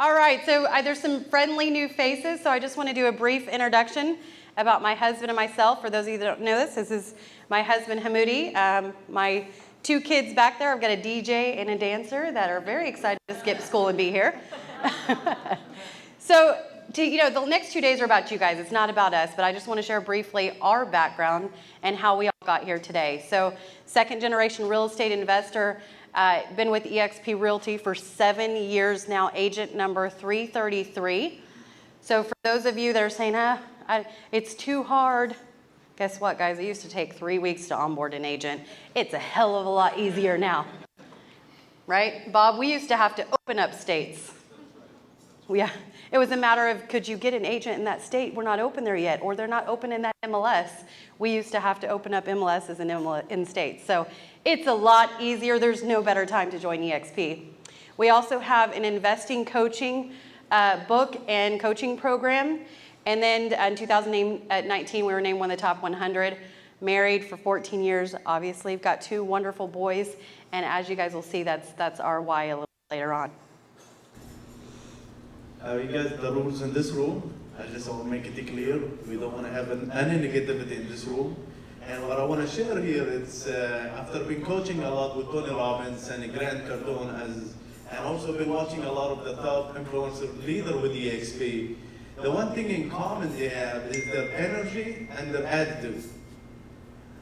All right, so there's some friendly new faces, so I just want to do a brief introduction about my husband and myself. For those of you that don't know this is my husband, Hamoudi. My two kids back there, I've got a DJ and a dancer that are very excited to skip school and be here. So, the next 2 days are about you guys. It's not about us, but I just want to share briefly our background and how we all got here today. So, second generation real estate investor. Been with eXp Realty for 7 years now, agent number 333. So for those of you that are saying, it's too hard, guess what, guys? It used to take 3 weeks to onboard an agent. It's a hell of a lot easier now, right? Bob, we used to have to open up states. Yeah, it was a matter of, could you get an agent in that state? We're not open there yet, or they're not open in that MLS. We used to have to open up MLSs in states. So it's a lot easier. There's no better time to join eXp. We also have an investing coaching book and coaching program. And then in 2019, we were named one of the top 100. Married for 14 years, obviously. We've got 2 wonderful boys. And as you guys will see, that's our why a little later on. You guys, the rules in this room, I just want to make it clear. We don't want to have any negativity in this room. And what I want to share here is, after been coaching a lot with Tony Robbins and Grant Cardone, and also been watching a lot of the top influencer leader with eXp, the one thing in common they have is their energy and their attitude.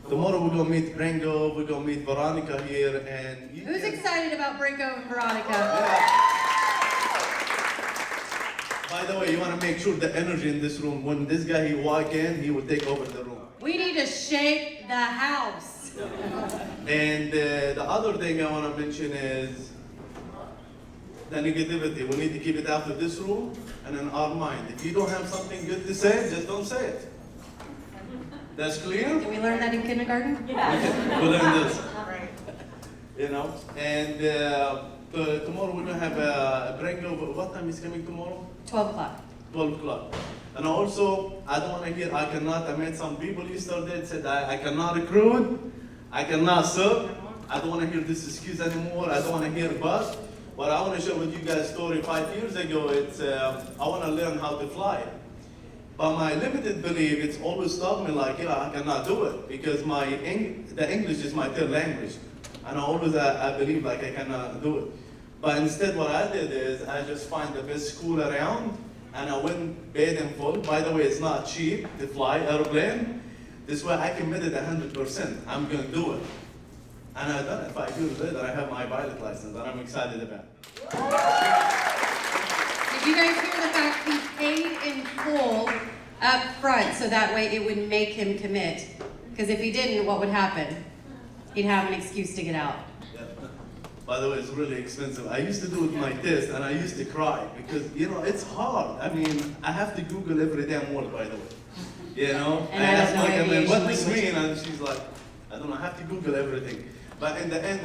Tomorrow we're going to meet Bringo, we're going to meet Veronica here, and who's excited about Bringo and Veronica? Yeah. By the way, you want to make sure the energy in this room, when this guy he walk in, he will take over the room. We need to shake the house. And the other thing I want to mention is the negativity. We need to keep it out of this room and in our mind. If you don't have something good to say, just don't say it. That's clear? Did we learn that in kindergarten? Yeah. We learned this. And tomorrow we're going to have a breakover. What time is coming tomorrow? 12 o'clock. 12 o'clock. And also, I don't want to hear, I cannot. I met some people yesterday that said, I cannot recruit, I cannot serve. I don't want to hear this excuse anymore. I don't want to hear but. What I want to share with you guys story 5 years ago, it's I want to learn how to fly. But my limited belief, it's always stopped me like, I cannot do it because the English is my third language. And I believe like I cannot do it. But instead what I did is I just find the best school around and I went paid in full. By the way, it's not cheap to fly airplane. This way I committed 100%. I'm going to do it. And I've done it. 5 years later, I have my pilot license and I'm excited about it. Did you guys hear the fact he paid in full up front so that way it would make him commit? Because if he didn't, what would happen? He'd have an excuse to get out. Yeah. By the way, it's really expensive. I used to do it my test and I used to cry because, it's hard. I mean, I have to Google every damn word, by the way. And I asked my like, what does this mean? And she's like, I don't know, I have to Google everything. But in the end,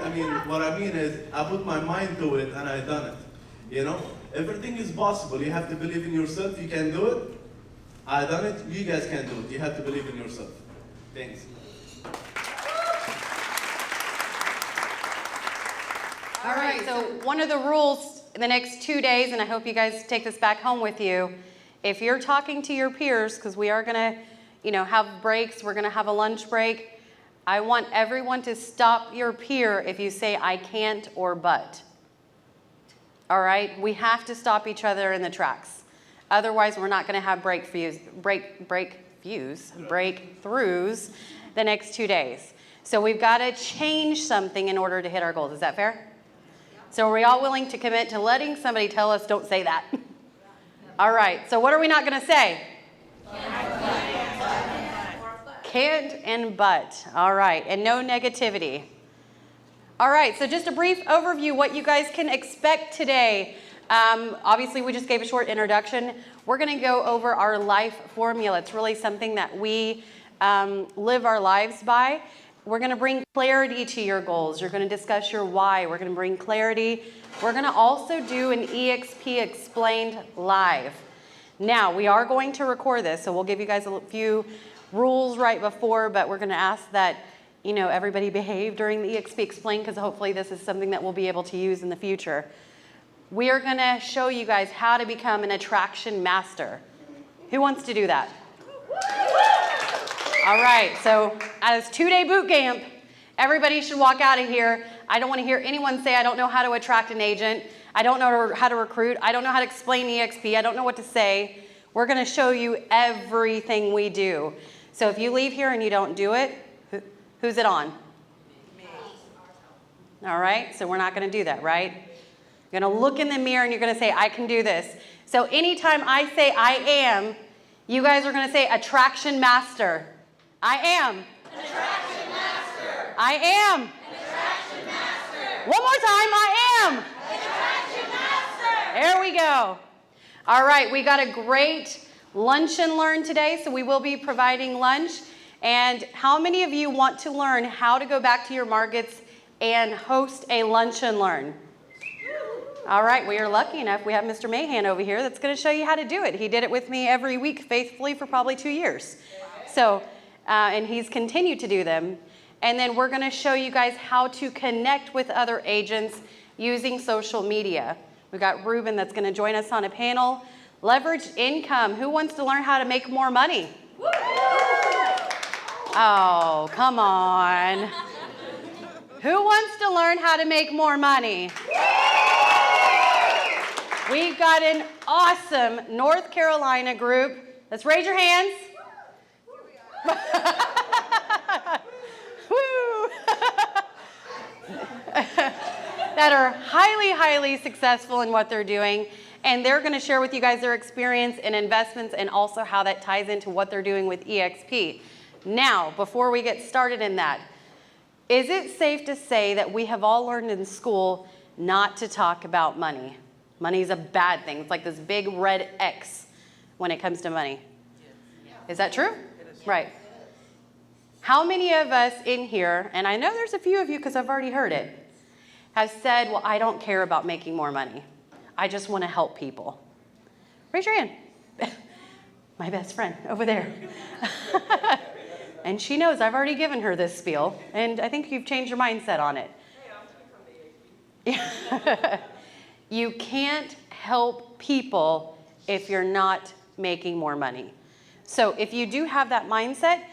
what I mean is, I put my mind to it and I done it. Everything is possible. You have to believe in yourself. You can do it. I done it. You guys can do it. You have to believe in yourself. Thanks. All right, so one of the rules in the next 2 days, and I hope you guys take this back home with you, if you're talking to your peers, because we are going to, have breaks, we're going to have a lunch break, I want everyone to stop your peer if you say I can't or but. All right? We have to stop each other in the tracks. Otherwise, we're not going to have breakthroughs the next 2 days. So we've got to change something in order to hit our goals. Is that fair? So are we all willing to commit to letting somebody tell us, don't say that? All right, so what are we not going to say? Can't and but. All right, and no negativity. All right, so just a brief overview what you guys can expect today. Obviously, we just gave a short introduction. We're going to go over our life formula. It's really something that we live our lives by. We're going to bring clarity to your goals. You're going to discuss your why. We're going to bring clarity. We're going to also do an eXp Explained live. Now, we are going to record this, so we'll give you guys a few rules right before, but we're going to ask that, everybody behave during the eXp Explained because hopefully this is something that we'll be able to use in the future. we are going to show you guys how to become an attraction master. Who wants to do that? All right, so at this 2-day boot camp, everybody should walk out of here. I don't want to hear anyone say, I don't know how to attract an agent. I don't know how to recruit. I don't know how to explain EXP. I don't know what to say. We're going to show you everything we do. So if you leave here and you don't do it, who's it on? Me. All right, so we're not going to do that, right? You're going to look in the mirror and you're going to say, I can do this. So anytime I say I am, you guys are going to say attraction master. I am. Attraction master. I am. Attraction master. One more time, I am. Attraction master. There we go. All right, we got a great lunch and learn today, so we will be providing lunch. And how many of you want to learn how to go back to your markets and host a lunch and learn? All right, we are lucky enough. We have Mr. Mahan over here that's going to show you how to do it. He did it with me every week faithfully for probably 2 years. So, and he's continued to do them. And then we're going to show you guys how to connect with other agents using social media. We've got Ruben that's going to join us on a panel. Leverage income. Who wants to learn how to make more money? Oh, come on. Who wants to learn how to make more money? We've got an awesome North Carolina group. Let's raise your hands. Woo. That are highly, highly successful in what they're doing. And they're going to share with you guys their experience in investments and also how that ties into what they're doing with EXP. Now, before we get started in that, is it safe to say that we have all learned in school not to talk about money? Money is a bad thing. It's like this big red X when it comes to money. Is that true? Right. How many of us in here, and I know there's a few of you because I've already heard it, have said, well, I don't care about making more money. I just want to help people. Raise your hand. My best friend over there. And she knows I've already given her this spiel, and I think you've changed your mindset on it. You can't help people if you're not making more money. So if you do have that mindset,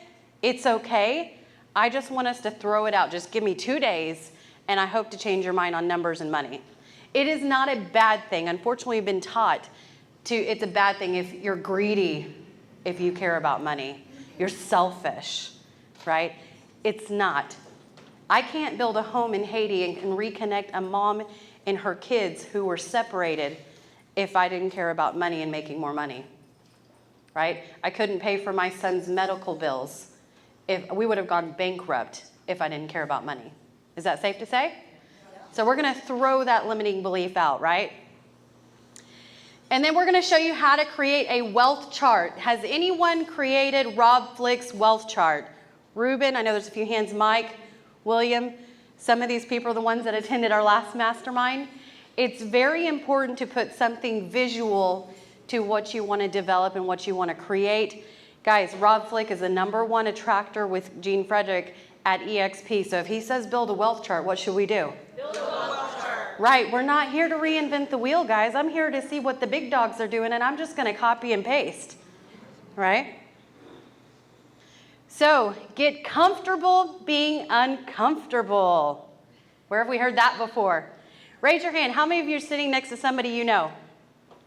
it's okay. I just want us to throw it out. Just give me 2 days, and I hope to change your mind on numbers and money. It is not a bad thing. Unfortunately, we've been taught it's a bad thing if you're greedy, if you care about money. You're selfish, right? It's not. I can't build a home in Haiti and reconnect a mom and her kids who were separated if I didn't care about money and making more money, right? I couldn't pay for my son's medical bills. If we would have gone bankrupt if I didn't care about money. Is that safe to say? So we're going to throw that limiting belief out, right? And then we're going to show you how to create a wealth chart. Has anyone created Rob Flick's wealth chart? Ruben, I know there's a few hands. Mike, William, some of these people are the ones that attended our last mastermind. It's very important to put something visual to what you want to develop and what you want to create. Guys, Rob Flick is the #1 attractor with Gene Frederick at EXP. So if he says build a wealth chart, what should we do? Build a wealth chart. Right, we're not here to reinvent the wheel, guys. I'm here to see what the big dogs are doing, and I'm just going to copy and paste, right? So get comfortable being uncomfortable. Where have we heard that before? Raise your hand. How many of you are sitting next to somebody you know?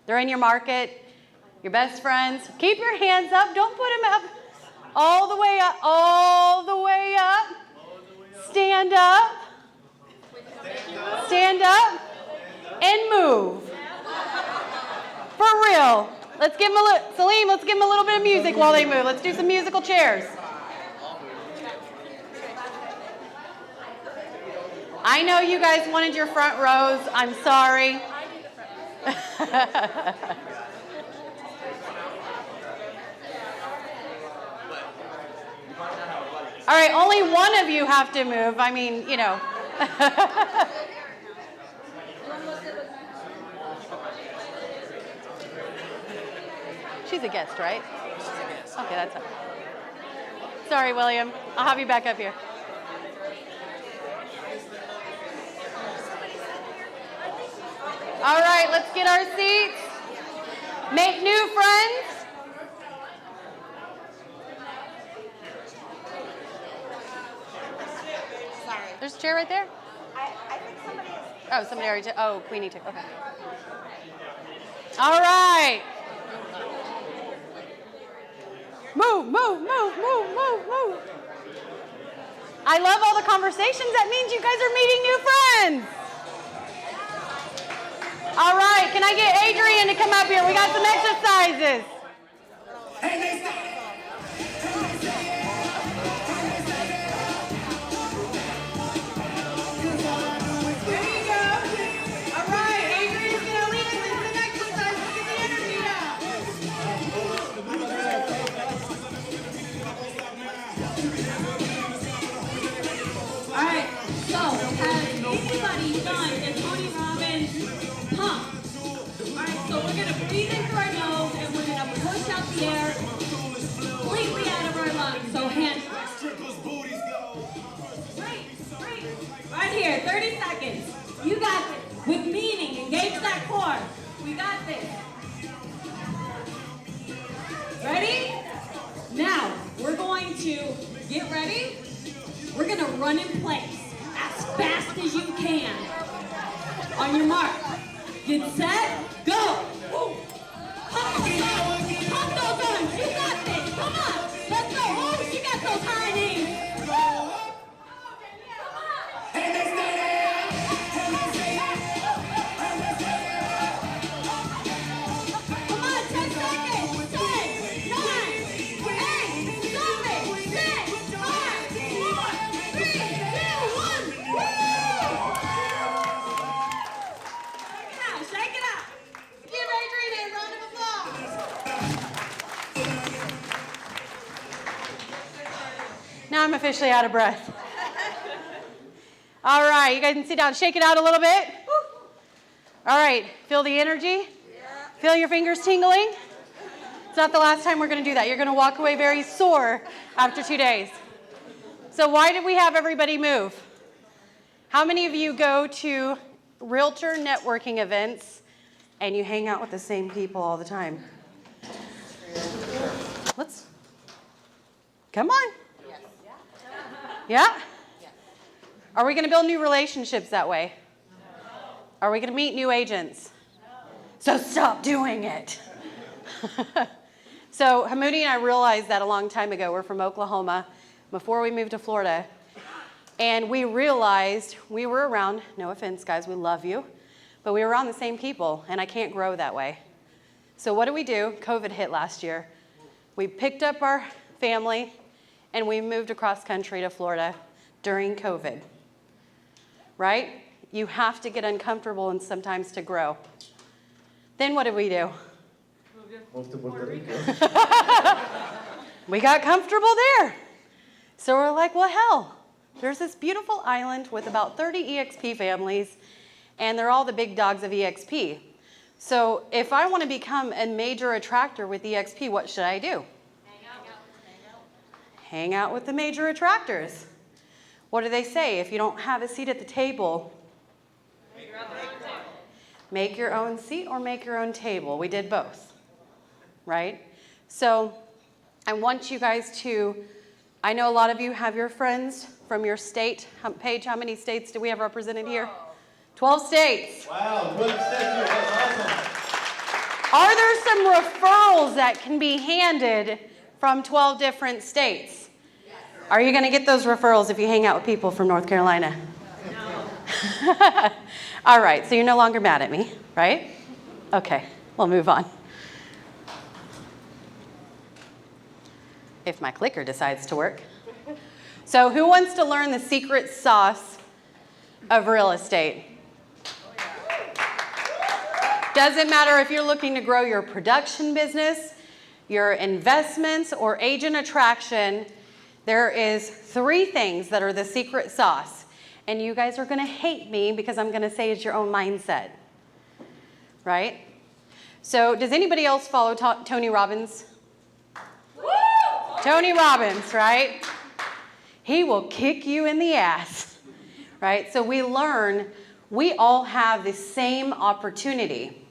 They're in your market, your best friends. Keep your hands up. Don't put them up. All the way up. All the way up. Stand up. Stand up. And move. For real. Let's give them Salim, let's give them a little bit of music while they move. Let's do some musical chairs. I know you guys wanted your front rows. I'm sorry. All right, only one of you have to move. I mean, you know. She's a guest, right? She's a guest. Okay, that's okay. Sorry, William. I'll have you back up here. All right, let's get our seats. Make new friends. Sorry. There's a chair right there. I think somebody is. Oh, somebody already took. Oh, Queenie took. Okay. All right. Move, move, move, move, move, move. I love all the conversations. That means you guys are meeting new friends. All right, can I get Adrian to come up here? We got some exercises. There you go. All right, Adrian's going to lead us in some exercises. Get the energy up. All right, so has anybody done the Tony Robbins pump? All right, so we're gonna breathe in through our nose and we're gonna push out the air completely out of our lungs. So hands. Right here, 30 seconds. You got this. With meaning, engage that core. We got this. Ready? Now, we're going to get ready. We're gonna run in place as fast as you can. On your mark, get set, go! Woo. Pump those arms, you got this, come on! Let's go, oh, she got those high knees. Woo. Come on! Come on, 10 seconds, 10, 9, 8, 7, 6, 5, 4, 3, 2, 1. Woo! Shake it out. Give Adrian a round of applause. Now I'm officially out of breath. All right, you guys can sit down, shake it out a little bit. All right, feel the energy? Feel your fingers tingling? It's not the last time we're going to do that. You're going to walk away very sore after 2 days. So why did we have everybody move? How many of you go to realtor networking events and you hang out with the same people all the time? Let's, come on. Yeah? Are we going to build new relationships that way? Are we going to meet new agents? So stop doing it. So Hamudi and I realized that a long time ago. We're from Oklahoma before we moved to Florida. And we realized we were around, no offense guys, we love you, but we were around the same people and I can't grow that way. So what do? COVID hit last year. We picked up our family and we moved across country to Florida during COVID. Right? You have to get uncomfortable and sometimes to grow. Then what did we do? Move to Puerto Rico. We got comfortable there. So we're like, well, hell, there's this beautiful island with about 30 EXP families, and they're all the big dogs of EXP. So if I want to become a major attractor with EXP, what should I do? Hang out with the major attractors. What do they say? If you don't have a seat at the table, make your own seat or make your own table. We did both, right? So I want you guys to, I know a lot of you have your friends from your state. Paige, how many states do we have represented here? 12 states. Wow, good thank you. That's awesome. Are there some referrals that can be handed from 12 different states? Are you going to get those referrals if you hang out with people from North Carolina? No. All right, so you're no longer mad at me, right? Okay, we'll move on. If my clicker decides to work. So who wants to learn the secret sauce of real estate? Doesn't matter if you're looking to grow your production business, your investments, or agent attraction, there is 3 things that are the secret sauce. And you guys are going to hate me because I'm going to say it's your own mindset. Right? So does anybody else follow Tony Robbins? Woo! Tony Robbins, right? He will kick you in the ass. Right? So we learn We all have the same opportunity,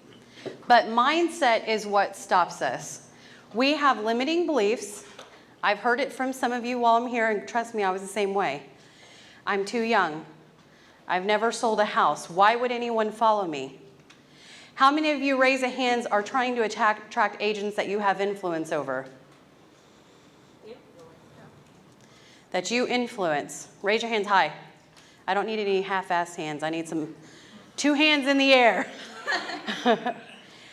but mindset is what stops us. We have limiting beliefs. I've heard it from some of you while I'm here, and trust me, I was the same way. I'm too young. I've never sold a house. Why would anyone follow me? How many of you, raise a hands, are trying to attract agents that you have influence over? That you influence. Raise your hands high. I don't need any half-assed hands. I need some 2 hands in the air.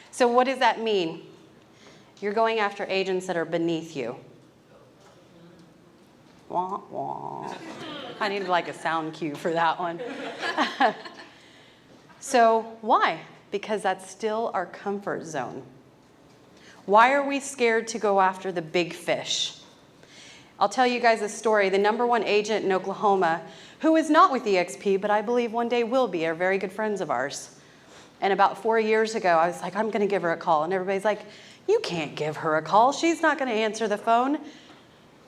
So what does that mean? You're going after agents that are beneath you. Wah, wah. I need like a sound cue for that one. So why? Because that's still our comfort zone. Why are we scared to go after the big fish? I'll tell you guys a story. The #1 agent in Oklahoma, who is not with EXP, but I believe one day will be, are very good friends of ours. And about 4 years ago, I was like, I'm going to give her a call. And everybody's like, you can't give her a call. She's not going to answer the phone.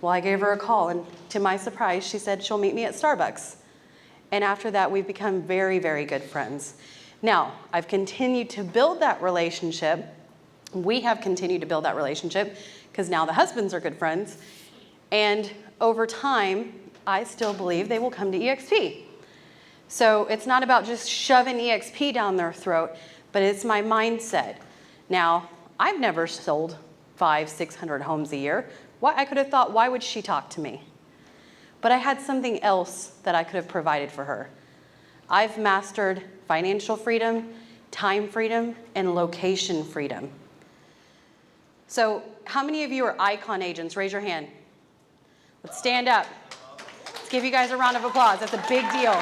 Well, I gave her a call, and to my surprise, she said she'll meet me at Starbucks. And after that, we've become very, very good friends. Now, I've continued to build that relationship. We have continued to build that relationship because now the husbands are good friends. And over time, I still believe they will come to EXP. So it's not about just shoving EXP down their throat, but it's my mindset. Now, I've never sold 500-600 homes a year. I could have thought, why would she talk to me? But I had something else that I could have provided for her. I've mastered financial freedom, time freedom, and location freedom. So how many of you are icon agents? Raise your hand. Let's stand up. Let's give you guys a round of applause. That's a big deal.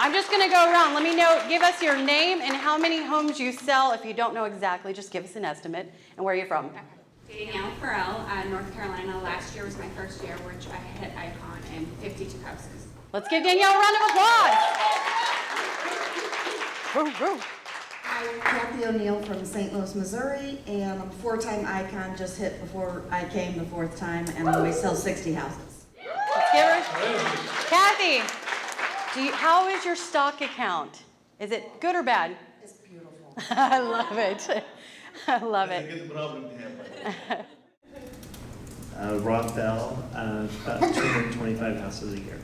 I'm just going to go around. Let me know, give us your name and how many homes you sell. If you don't know exactly, just give us an estimate and where you're from. Danielle Farrell, North Carolina. Last year was my first year, which I hit icon in 52 houses. Let's give Danielle a round of applause. Woo, woo. I'm Kathy O'Neill from St. Louis, Missouri, and I'm a 4-time icon, just hit before I came the 4th time, and we sell 60 houses. Let's give her. Kathy, how is your stock account? Is it good or bad? It's beautiful. I love it. I love That's a it. good problem to have. Rob Bell, about 225 houses a year.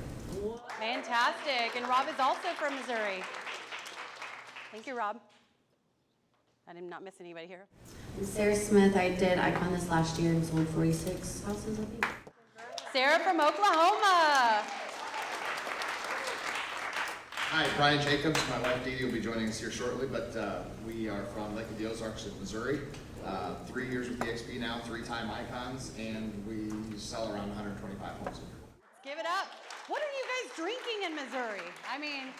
Fantastic. And Rob is also from Missouri. Thank you, Rob. I did not miss anybody here. I'm Sarah Smith. I did icon this last year and sold 46 houses, I think. Sarah from Oklahoma. Hi, Brian Jacobs. My wife Dee Dee will be joining us here shortly, but we are from Lake of the Ozarks in Missouri. 3 years with EXP now, 3-time icons, and we sell around 125 homes a year. Let's give it up. What are you guys drinking in Missouri? I mean,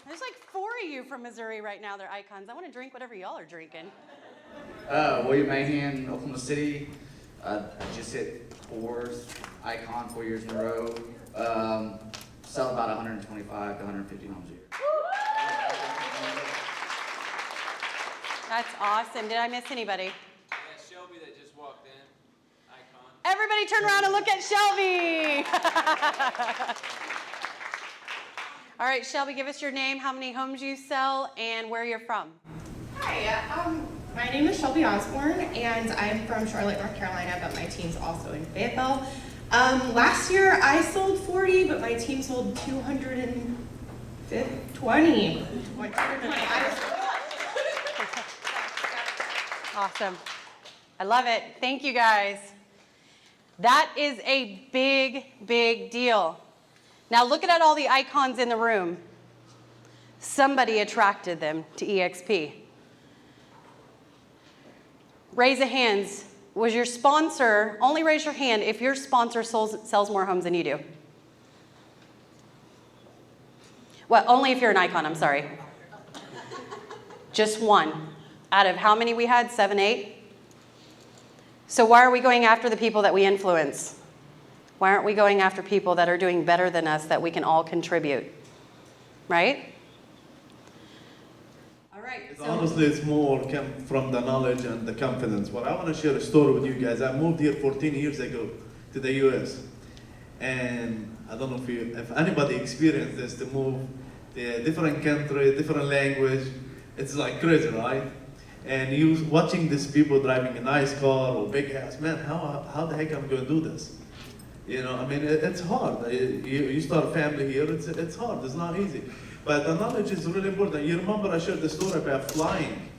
there's 4 of you from Missouri right now. They're icons. I want to drink whatever y'all are drinking. William Mahan, Oklahoma City. I just hit 4 years in a row. Sell about 125 to 150 homes a year. That's awesome. Did I miss anybody? Yeah, Shelby that just walked in. Icon. Everybody turn around and look at Shelby. All right, Shelby, give us your name, how many homes you sell, and where you're from. Hi, my name is Shelby Osborne, and I'm from Charlotte, North Carolina, but my team's also in Fayetteville. Last year I sold 40, but my team sold 220. Awesome. I love it. Thank you, guys. That is a big, big deal. Now look at all the icons in the room. Somebody attracted them to EXP. Raise a hands. Was your sponsor, only raise your hand if your sponsor sells more homes than you do. Well, only if you're an icon, I'm sorry. Just one. Out of how many we had? 7, 8? So why are we going after the people that we influence? Why aren't we going after people that are doing better than us that we can all contribute? Right? Honestly, it's more come from the knowledge and the confidence. But I want to share a story with you guys. I moved here 14 years ago to the U.S. And I don't know if anybody experienced this, to move the different country, different language. It's like crazy, right? And you watching these people driving a nice car or big house, man, how the heck am I going to do this? You know, I mean, it's hard. You start a family here, it's hard, it's not easy. But the knowledge is really important. You remember I shared the story about flying.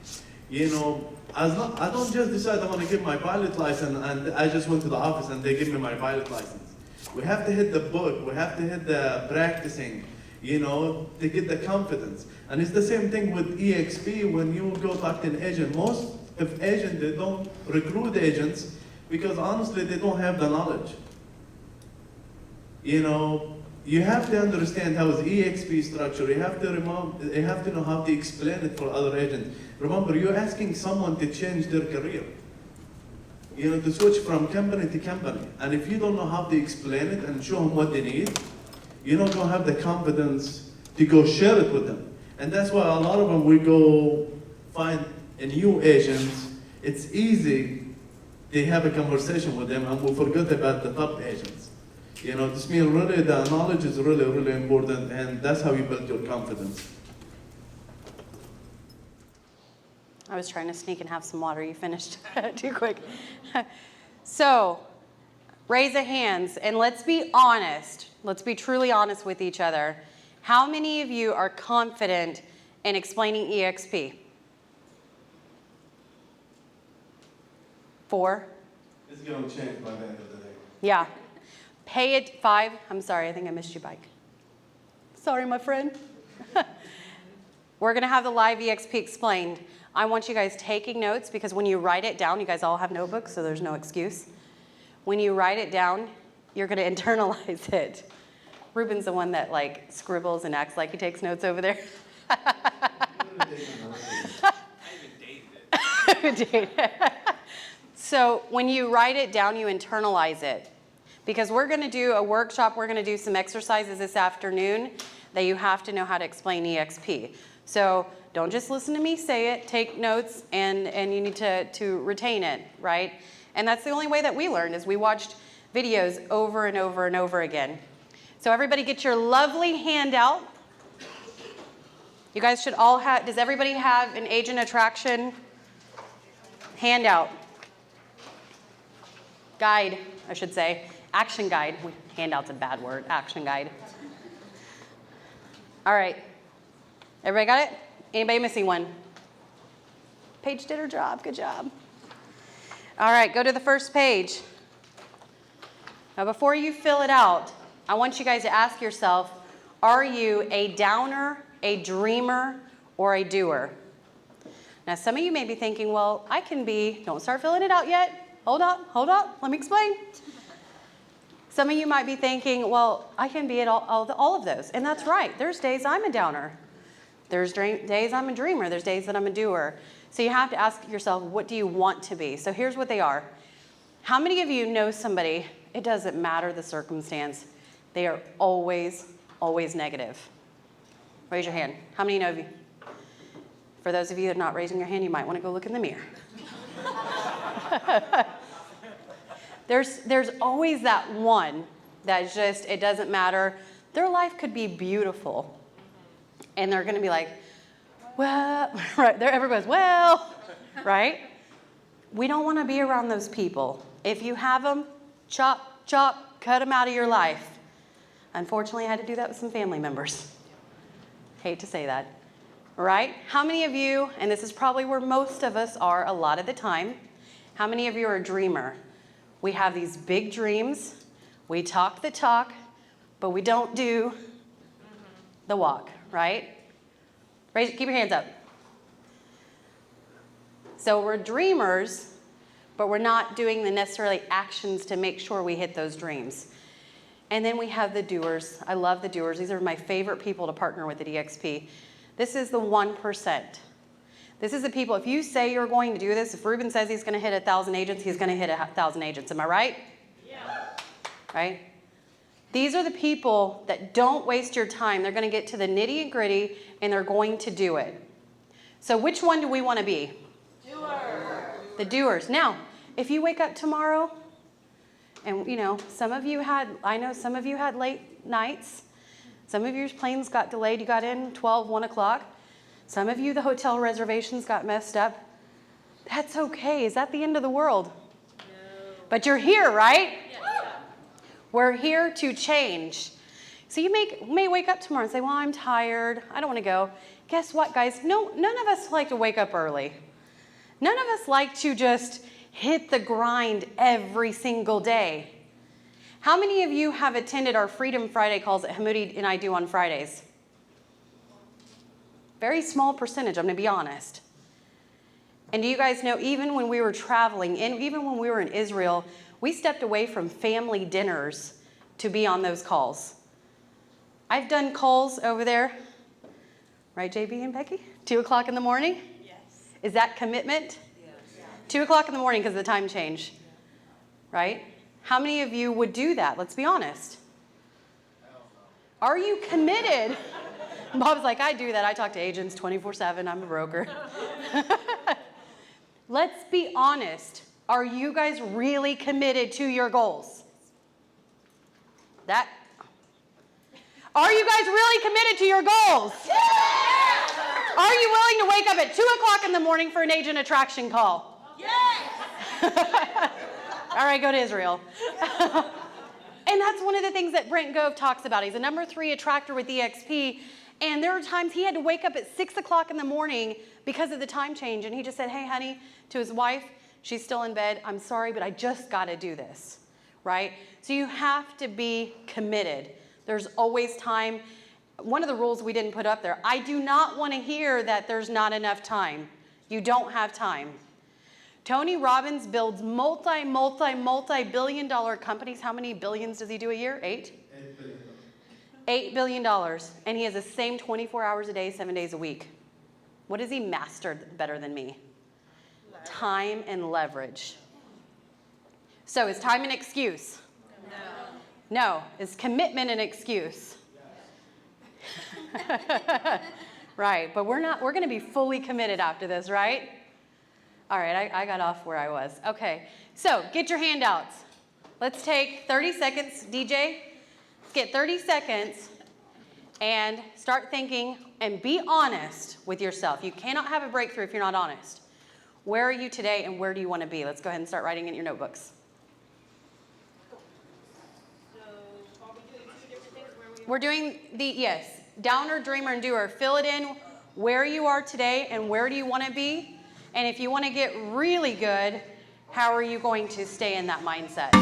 You know, I don't just decide I want to get my pilot license and I just went to the office and they give me my pilot license. We have to hit the book, we have to hit the practicing, you know, to get the confidence. And it's the same thing with EXP when you go talk to an agent. Most of agents, they don't recruit agents because honestly, they don't have the knowledge. You know, you have to understand how is EXP structure. You have to know how to explain it for other agents. Remember, you're asking someone to change their career. You know, to switch from company to company. And if you don't know how to explain it and show them what they need, you're not going to have the confidence to go share it with them. And that's why a lot of them, we go find a new agent. It's easy to have a conversation with them and we forget about the top agents. You know, this means really the knowledge is really, really important and that's how you build your confidence. I was trying to sneak and have some water. You finished too quick. So, raise of hands and let's be honest. Let's be truly honest with each other. How many of you are confident in explaining EXP? 4? It's going to change by the end of the day. Yeah. Pay it 5. I'm sorry, I think I missed you, Bike. Sorry, my friend. We're going to have the live EXP explained. I want you guys taking notes because when you write it down, you guys all have notebooks, so there's no excuse. When you write it down, you're going to internalize it. Ruben's the one that like scribbles and acts like he takes notes over there. I even dated it. So when you write it down, you internalize it. Because we're going to do a workshop, we're going to do some exercises this afternoon that you have to know how to explain EXP. So don't just listen to me say it, take notes, and you need to retain it, right? And that's the only way that we learned is we watched videos over and over and over again. So everybody get your lovely handout. You guys should all have, does everybody have an agent attraction handout? Guide, I should say. Action guide. Handout's a bad word. Action guide. All right. Everybody got it? Anybody missing one? Paige did her job. Good job. All right, go to the first page. Now, before you fill it out, I want you guys to ask yourself, are you a downer, a dreamer, or a doer? Now, some of you may be thinking, well, I can be, don't start filling it out yet. Hold up, let me explain. Some of you might be thinking, well, I can be at all of those. And that's right. There's days I'm a downer. There's days I'm a dreamer. There's days that I'm a doer. So you have to ask yourself, what do you want to be? So here's what they are. How many of you know somebody, it doesn't matter the circumstance, they are always negative? Raise your hand. How many know of you? For those of you that are not raising your hand, you might want to go look in the mirror. There's always that one that just, it doesn't matter. Their life could be beautiful. And they're going to be like, well, right, everybody's, well, right? We don't want to be around those people. If you have them, chop, cut them out of your life. Unfortunately, I had to do that with some family members. Hate to say that, right? How many of you, and this is probably where most of us are a lot of the time, how many of you are a dreamer? We have these big dreams. We talk the talk, but we don't do the walk, right? Keep your hands up. So we're dreamers, but we're not doing the necessarily actions to make sure we hit those dreams. And then we have the doers. I love the doers. These are my favorite people to partner with at EXP. This is the 1%. This is the people, if you say you're going to do this, if Ruben says he's going to hit 1,000 agents, he's going to hit 1,000 agents. Am I right? Yeah. Right? These are the people that don't waste your time. They're going to get to the nitty and gritty, and they're going to do it. So which one do we want to be? Doers. The doers. Now, if you wake up tomorrow, and you know, some of you had late nights, Some of your planes got delayed. You got in 12, 1 o'clock. Some of you, the hotel reservations got messed up. That's okay. Is that the end of the world? No. But you're here, right? Yes. We're here to change. So you may wake up tomorrow and say, well, I'm tired. I don't want to go. Guess what, guys? No, none of us like to wake up early. None of us like to just hit the grind every single day. How many of you have attended our Freedom Friday calls that Hamudi and I do on Fridays? Very small percentage, I'm going to be honest. And do you guys know, even when we were traveling, and even when we were in Israel, we stepped away from family dinners to be on those calls. I've done calls over there, right, JB and Becky? 2 o'clock in the morning? Yes. Is that commitment? Yes. 2 o'clock in the morning because of the time change, right? How many of you would do that? Let's be honest. Are you committed? Bob's like, I do that. I talk to agents 24/7. I'm a broker. Let's be honest. Are you guys really committed to your goals? Are you guys really committed to your goals? Yeah! Are you willing to wake up at 2 o'clock in the morning for an agent attraction call? Yes! All right, go to Israel. And that's one of the things that Brent Gove talks about. He's a number 3 attractor with EXP. And there are times he had to wake up at 6 o'clock in the morning because of the time change. And he just said, hey, honey, to his wife, she's still in bed. I'm sorry, but I just got to do this, right? So you have to be committed. There's always time. One of the rules we didn't put up there, I do not want to hear that there's not enough time. You don't have time. Tony Robbins builds multi-billion dollar companies. How many billions does he do a year? 8? $8 billion. And he has the same 24 hours a day, 7 days a week. What has he mastered better than me? Time and leverage. So is time an excuse? No. Is commitment an excuse? Right, but we're going to be fully committed after this, right? All right, I got off where I was. Okay, so get your handouts. Let's take 30 seconds, DJ. Let's get 30 seconds and start thinking and be honest with yourself. You cannot have a breakthrough if you're not honest. Where are you today and where do you want to be? Let's go ahead and start writing in your notebooks. We're doing yes, downer, dreamer, and doer. Fill it in where you are today and where do you want to be. And if you want to get really good, how are you going to stay in that mindset?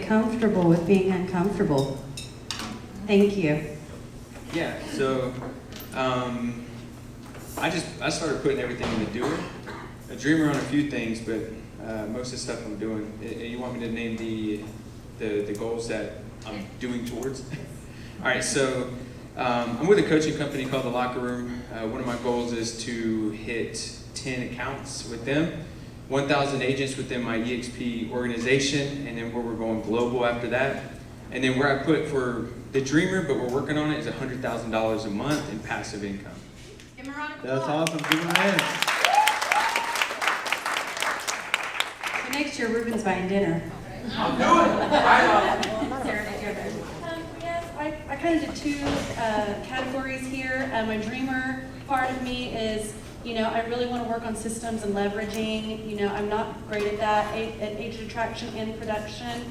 comfortable with being uncomfortable. Thank you. Yeah, so I started putting everything in the doer. A dreamer on a few things, but most of the stuff I'm doing. You want me to name the goals that I'm doing towards? All right, so I'm with a coaching company called The Locker Room. One of my goals is to hit 10 accounts with them, 1,000 agents within my EXP organization, and then where we're going global after that. And then where I put for the dreamer, but we're working on it, is $100,000 a month in passive income. Give him a round of That's applause. awesome. Give him a hand. So next year, Ruben's buying dinner. I'll do it. Sarah, did you have a- Yes, I kind of did two categories here. My dreamer part of me is, I really want to work on systems and leveraging. I'm not great at that, at agent attraction and production.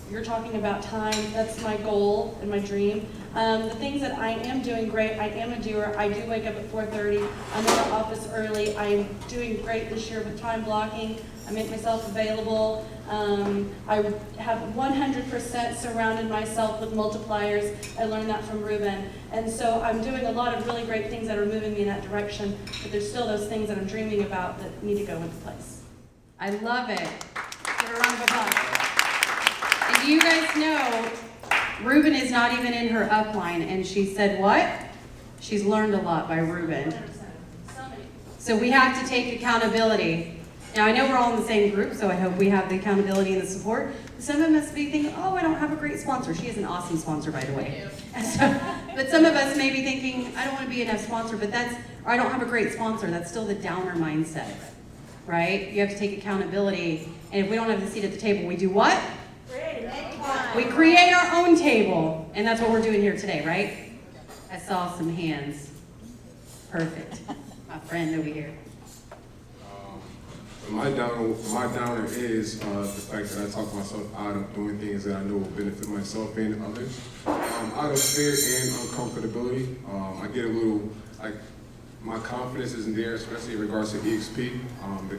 You're talking about time. That's my goal and my dream. The things that I am doing great, I am a doer. I do wake up at 4:30. I'm in the office early. I'm doing great this year with time blocking. I make myself available. I have 100% surrounded myself with multipliers. I learned that from Ruben. And so I'm doing a lot of really great things that are moving me in that direction, but there's still those things that I'm dreaming about that need to go into place. I love it. Give her a round of applause. And do you guys know, Ruben is not even in her upline, and she said what? She's learned a lot by Ruben. So we have to take accountability. Now I know we're all in the same group, so I hope we have the accountability and the support. Some of us may be thinking, oh, I don't have a great sponsor. She is an awesome sponsor, by the way. But some of us may be thinking, I don't want to be enough sponsor, or I don't have a great sponsor. That's still the downer mindset, right? You have to take accountability, and if we don't have the seat at the table, we do what? We create our own table, and that's what we're doing here today, right? I saw some hands. Perfect. My friend over here. My downer is the fact that I talk myself out of doing things that I know will benefit myself and others. Out of fear and uncomfortability, I get a little, my confidence isn't there, especially in regards to EXP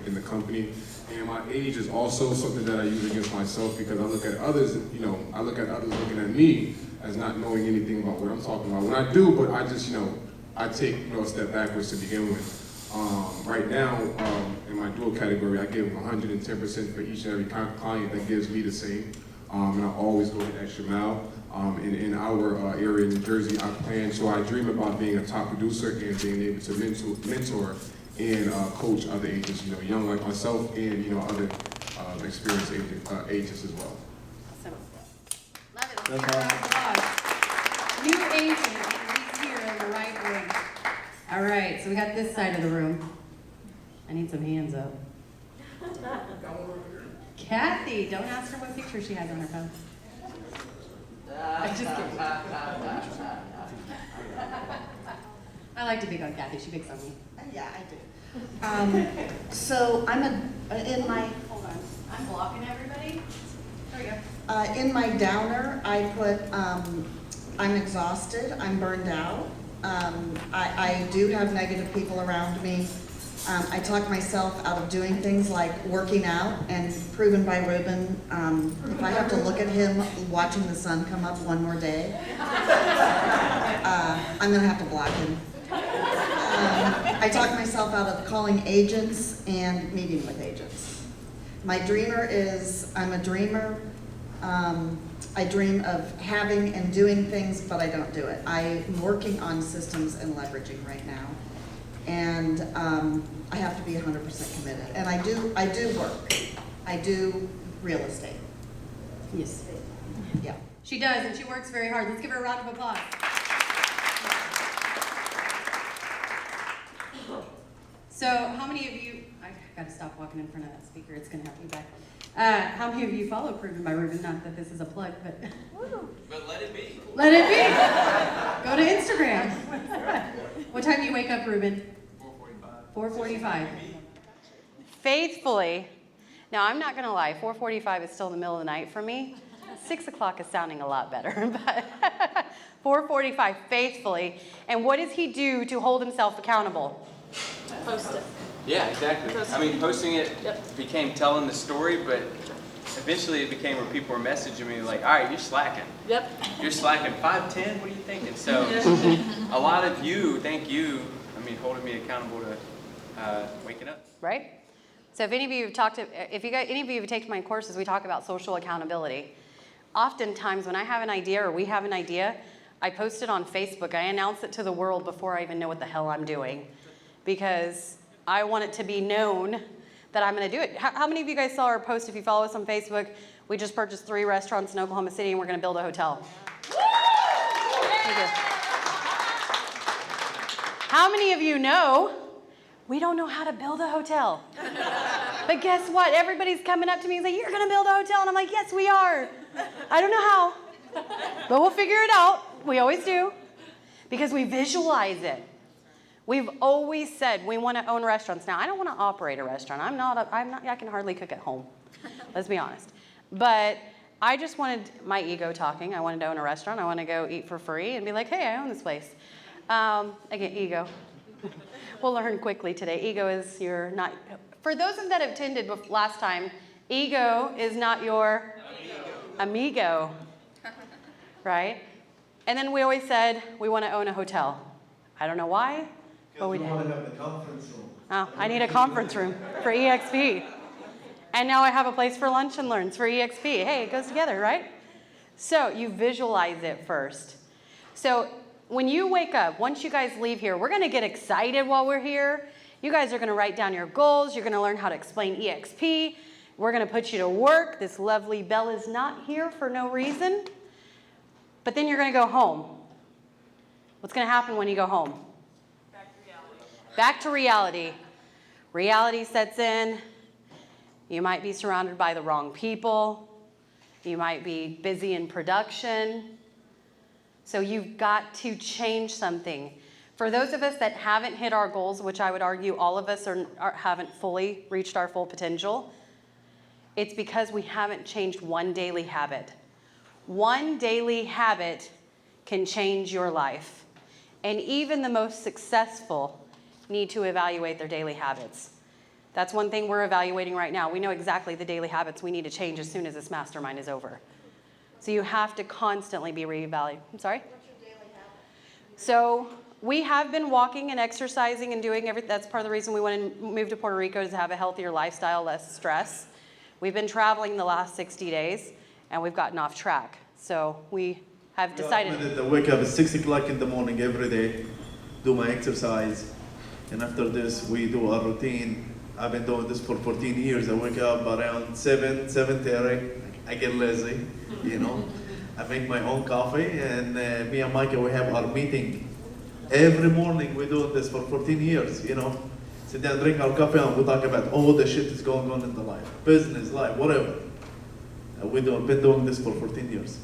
in the company. And my age is also something that I use against myself because I look at others, I look at others looking at me as not knowing anything about what I'm talking about. When I do, but I just, I take a step backwards to begin with. Right now, in my dual category, I give 110% for each and every client that gives me the same. And I always go the extra mile. In our area in New Jersey, I dream about being a top producer and being able to mentor and coach other agents, young like myself and, other experienced agents as well. Awesome. Love it. Let's give her a round of applause. New agent, he's here in the right room. All right, so we got this side of the room. I need some hands up. Kathy, don't ask her what picture she has on her phone. I'm just kidding. I like to pick on Kathy. She picks on me. Yeah, I do. So I'm Hold on. I'm blocking everybody. There we go. in my downer, I put, I'm exhausted, I'm burned out. I do have negative people around me. I talk myself out of doing things like working out, and proven by Ruben, if I have to look at him watching the sun come up one more day, I'm gonna have to block him. I talk myself out of calling agents and meeting with agents. My dreamer is, I'm a dreamer. I dream of having and doing things, but I don't do it. I'm working on systems and leveraging right now. And I have to be 100% committed. And I do work. I do real estate. Yes. Yeah. She does, and she works very hard. Let's give her a round of applause. So how many of you, I gotta stop walking in front of that speaker, it's gonna have to be back. How many of you follow Proven by Ruben? Not that this is a plug, but. But let it be. Let it be. Go to Instagram. What time do you wake up, Ruben? 4:45. Faithfully. Now, I'm not gonna lie, 4:45 is still in the middle of the night for me. 6 o'clock is sounding a lot better, but 4:45 faithfully. And what does he do to hold himself accountable? Post it. Yeah, exactly. I mean, posting it became telling the story, but eventually it became where people were messaging me like, all right, you're slacking. Yep. You're slacking 5'10", what are you thinking? So a lot of you, thank you, holding me accountable to waking up. Right? So if any of you have talked to, if you guys, any of you have taken my courses, we talk about social accountability. Oftentimes when I have an idea or we have an idea, I post it on Facebook. I announce it to the world before I even know what the hell I'm doing, because I want it to be known that I'm going to do it. How many of you guys saw our post? If you follow us on Facebook, we just purchased 3 restaurants in Oklahoma City and we're going to build a hotel. Thank you. How many of you know we don't know how to build a hotel? But guess what? Everybody's coming up to me and saying, you're going to build a hotel. And I'm like, yes, we are. I don't know how, but we'll figure it out. We always do, because we visualize it. We've always said we want to own restaurants. Now, I don't want to operate a restaurant. I can hardly cook at home. Let's be honest. But I just wanted my ego talking. I wanted to own a restaurant. I want to go eat for free and be like, hey, I own this place. Again, ego. We'll learn quickly today. Ego is your not. For those of that have attended last time, ego is not your amigo. Right? And then we always said we want to own a hotel. I don't know why, but we did. want to have a conference room. Oh, I need a conference room for EXP. And now I have a place for lunch and learns for EXP. Hey, it goes together, right? So you visualize it first. So when you wake up, once you guys leave here, we're going to get excited while we're here. You guys are going to write down your goals. You're going to learn how to explain EXP. We're going to put you to work. This lovely Belle is not here for no reason. But then you're going to go home. What's going to happen when you go home? Back to reality. Back to reality. Reality sets in. You might be surrounded by the wrong people. You might be busy in production. So you've got to change something. For those of us that haven't hit our goals, which I would argue all of us haven't fully reached our full potential, it's because we haven't changed one daily habit. One daily habit can change your life. And even the most successful need to evaluate their daily habits. That's one thing we're evaluating right now. We know exactly the daily habits we need to change as soon as this mastermind is over. So you have to constantly be reevaluating. I'm sorry? What's your daily habit? So we have been walking and exercising and doing everything. That's part of the reason we want to move to Puerto Rico, is to have a healthier lifestyle, less stress. We've been traveling the last 60 days. And we've gotten off track. So we have decided. I wake up at 6 o'clock in the morning every day, do my exercise, and after this we do our routine. I've been doing this for 14 years. I wake up around 7:30. I get lazy, I make my own coffee, and me and Micah, we have our meeting. Every morning we do this for 14 years, Sit down, drink our coffee, and we talk about all the shit that's going on in the life, business, life, whatever. We've been doing this for 14 years.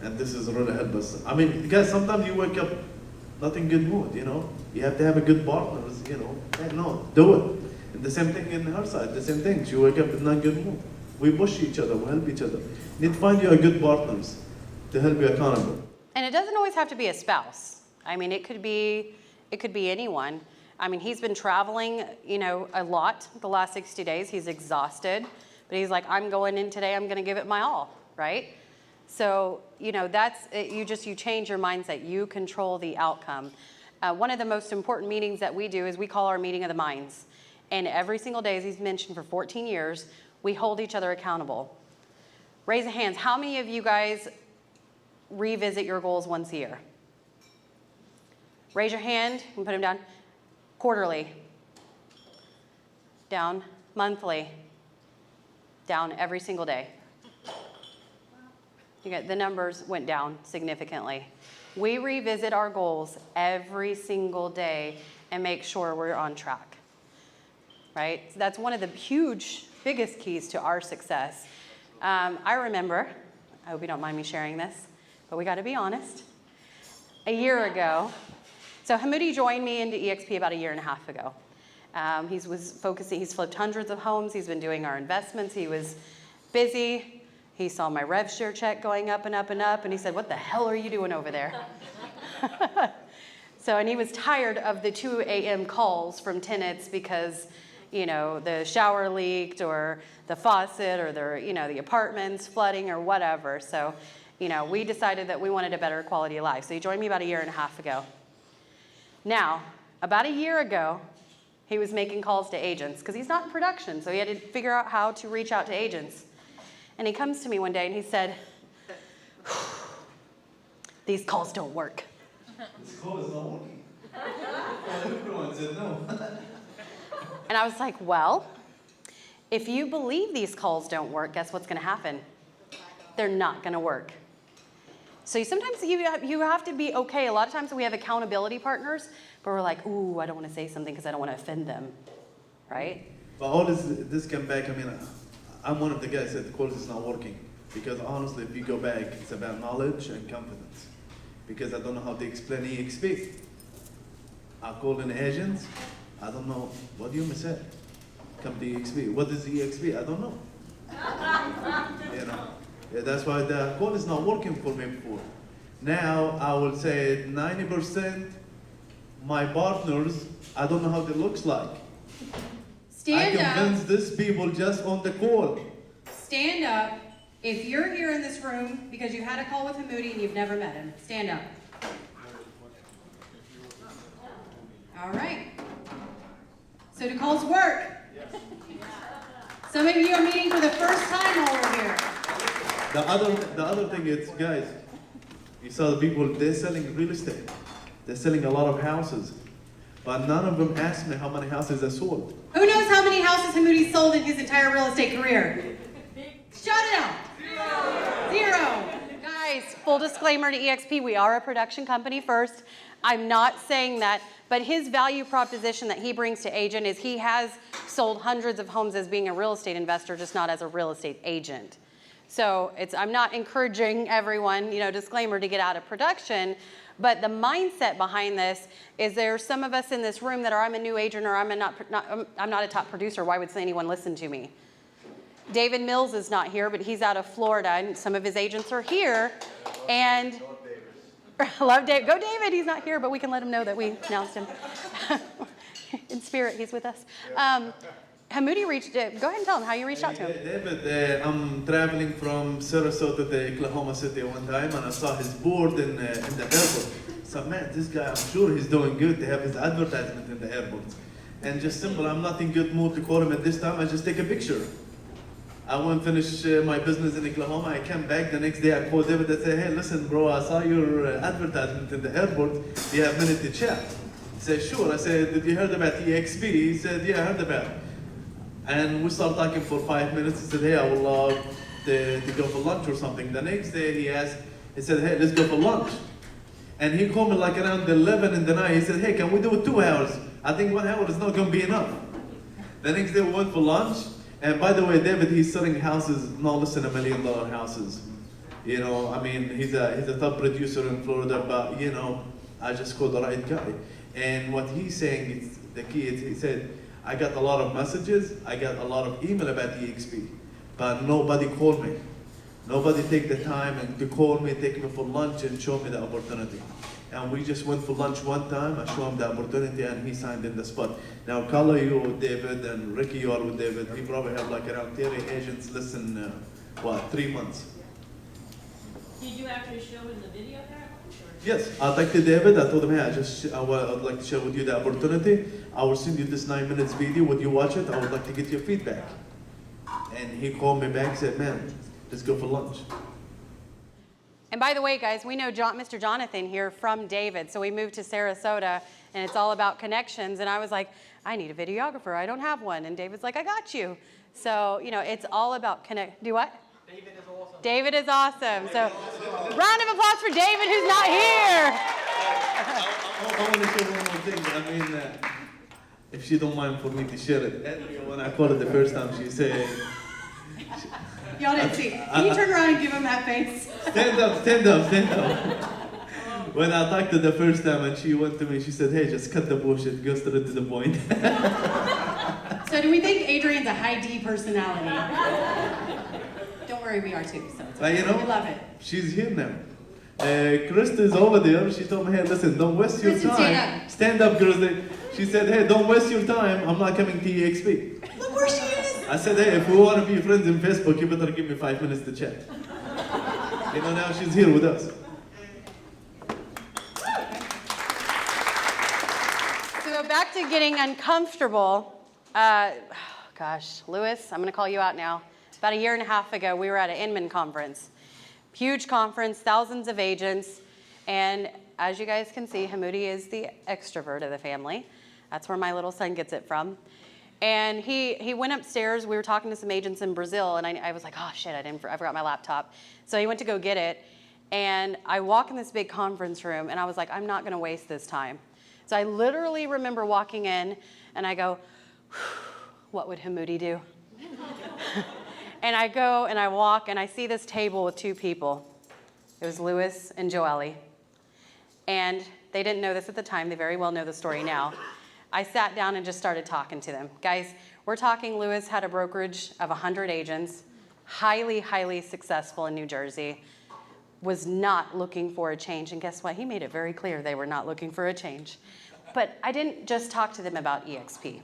And this is really helped us. Because sometimes you wake up not in good mood, You have to have a good partner, No, do it. And the same thing in her side, the same thing. She wake up in not good mood. We push each other, we help each other. You need to find your good partners to help you accountable. And it doesn't always have to be a spouse. It could be anyone. He's been traveling, a lot the last 60 days. He's exhausted. But he's like, I'm going in today, I'm going to give it my all, right? So, that's it. You change your mindset. You control the outcome. One of the most important meetings that we do is we call our meeting of the minds. And every single day, as he's mentioned, for 14 years, we hold each other accountable. Raise of hands. How many of you guys revisit your goals once a year? Raise your hand and put them down. Quarterly. Down. Monthly. Down every single day. The numbers went down significantly. We revisit our goals every single day and make sure we're on track, right? So that's one of the biggest keys to our success. I remember, I hope you don't mind me sharing this, but we got to be honest. A year ago, so Hamudi joined me into EXP about a year and a half ago. He's flipped hundreds of homes. He's been doing our investments. He was busy. He saw my rev share check going up and up and up, and he said, what the hell are you doing over there? And he was tired of the 2 a.m. calls from tenants because, the shower leaked or the faucet or the apartment's flooding or whatever. So, we decided that we wanted a better quality of life. So he joined me about 1.5 years ago. Now, about 1 year ago, he was making calls to agents because he's not in production. So he had to figure out how to reach out to agents. And he comes to me one day and he said, these calls don't work. This call is not working. Everyone said no. And I was like, well, if you believe these calls don't work, guess what's going to happen? They're not going to work. So sometimes you have to be okay. A lot of times we have accountability partners, but we're like, ooh, I don't want to say something because I don't want to offend them, right? But all this come back, I'm one of the guys that the call is not working. Because honestly, if you go back, it's about knowledge and confidence. Because I don't know how to explain EXP. I call in agents, I don't know, what do you say? Come to EXP. What is EXP? I don't know. Yeah, that's why the call is not working for me before. Now, I will say 90% my partners, I don't know how they looks like. Stand I convince these people just on the call. Stand up. If you're here in this room because you had a call with Hamudi and you've never met him, stand up. All right. So do calls work? Some of you are meeting for the first time while we're here. The other thing is, guys, you saw the people, they're selling real estate. They're selling a lot of houses. But none of them asked me how many houses I sold. Who knows how many houses Hamudi sold in his entire real estate career? Shout it out. Zero. Guys, full disclaimer to EXP, we are a production company first. I'm not saying that, but his value proposition that he brings to agent is he has sold hundreds of homes as being a real estate investor, just not as a real estate agent. So I'm not encouraging everyone, disclaimer, to get out of production, but the mindset behind this is there's some of us in this room that are, I'm a new agent or I'm not a top producer. Why would anyone listen to me? David Mills is not here, but he's out of Florida, and some of his agents are here. And love David. Go David. He's not here, but we can let him know that we announced him. In spirit, he's with us. Hamudi reached. Go ahead and tell him how you reached out to him. David, I'm traveling from Sarasota to Oklahoma City one time, and I saw his board in the airport. So man, this guy, I'm sure he's doing good to have his advertisement in the airport. And just simple, I'm not in good mood to call him at this time. I just take a picture. I went and finished my business in Oklahoma. I came back the next day. I called David and said, hey, listen, bro, I saw your advertisement in the airport. Do you have a minute to chat? He said, sure. I said, did you heard about EXP? He said, yeah, I heard about it. And we started talking for 5 minutes. He said, hey, I would love to go for lunch or something. The next day he said, hey, let's go for lunch. And he called me like around 11 in the night. He said, hey, can we do it 2 hours? I think 1 hour is not going to be enough. The next day we went for lunch. And by the way, David, he's selling houses, no less than $1 million houses. He's a top producer in Florida, but I just called the right guy. And what he's saying is the key is, he said, I got a lot of messages, I got a lot of email about EXP, but nobody called me. Nobody take the time to call me, take me for lunch and show me the opportunity. And we just went for lunch one time, I showed him the opportunity and he signed in the spot. Now Carla, you with David, and Ricky, you are with David. He probably have like around 30 agents listen, 3 months. Did you actually show him the video there? Yes, I talked to David, I told him, hey, I'd like to share with you the opportunity. I will send you this 9 minutes video, would you watch it? I would like to get your feedback. And he called me back and said, man, let's go for lunch. And by the way, guys, we know Mr. Jonathan here from David. So we moved to Sarasota, and it's all about connections. And I was like, I need a videographer. I don't have one. And David's like, I got you. So, it's all about connect. Do what? David is awesome. David is awesome. So round of applause for David, who's not here. I want to share one more thing. If she don't mind for me to share it. When I called her the first time, she said... Y'all didn't see. Can you turn around and give him that face? Stand up. When I talked to her the first time and she went to me, she said, hey, just cut the bullshit, go straight to the point. So do we think Adrian's a high D personality? Don't worry, we are too. So we love it. She's here now. Krista's over there. She told me, hey, listen, don't waste your Kristen, time. stand up. Stand up, Krista. She said, hey, don't waste your time. I'm not coming to EXP. Look where she is. I said, hey, if we want to be friends in Facebook, you better give me 5 minutes to chat. You know, now she's here with us. So back to getting uncomfortable. Gosh, Lewis, I'm going to call you out now. About a year and a half ago, we were at an Inman conference. Huge conference, thousands of agents. And as you guys can see, Hamudi is the extrovert of the family. That's where my little son gets it from. And he went upstairs. We were talking to some agents in Brazil, and I was like, oh shit, I forgot my laptop. So he went to go get it. And I walk in this big conference room, and I was like, I'm not going to waste this time. So I literally remember walking in, and I go, what would Hamudi do? And I go and I walk, and I see this table with 2 people. It was Lewis and Joelle. And they didn't know this at the time. They very well know the story now. I sat down and just started talking to them. Guys, we're talking Lewis had a brokerage of 100 agents, highly, highly successful in New Jersey, was not looking for a change. And guess what? He made it very clear they were not looking for a change. But I didn't just talk to them about EXP.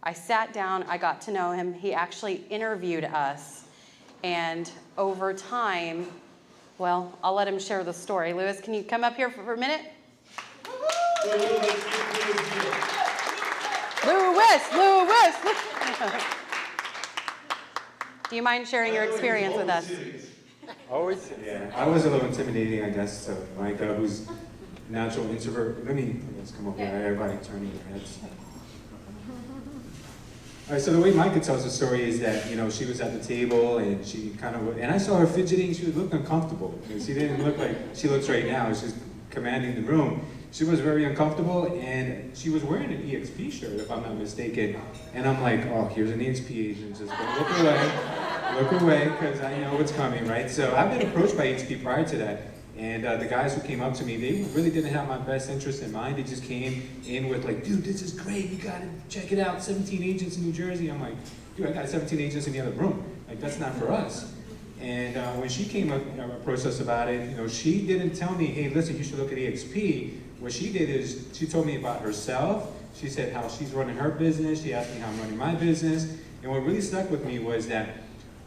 I sat down, I got to know him. He actually interviewed us. And over time, well, I'll let him share the story. Lewis, can you come up here for a minute? Lewis. Do you mind sharing your experience with us? Always, yeah. I was a little intimidating, I guess, to Micah, who's natural introvert. Let's come over here. Everybody turning their heads. All right, so the way Micah tells the story is that, she was at the table and she kind of, and I saw her fidgeting. She looked uncomfortable. She didn't look like she looks right now. She's commanding the room. She was very uncomfortable, and she was wearing an EXP shirt, if I'm not mistaken. And I'm like, oh, here's an EXP agent. Just look away, because I know what's coming, right? So I've been approached by EXP prior to that. And the guys who came up to me, they really didn't have my best interest in mind. They just came in with like, dude, this is great. You got to check it out. 17 agents in New Jersey. I'm like, dude, I got 17 agents in the other room. Like, that's not for us. And when she came up, approached us about it, she didn't tell me, hey, listen, you should look at EXP. What she did is she told me about herself. She said how she's running her business. She asked me how I'm running my business. And what really stuck with me was that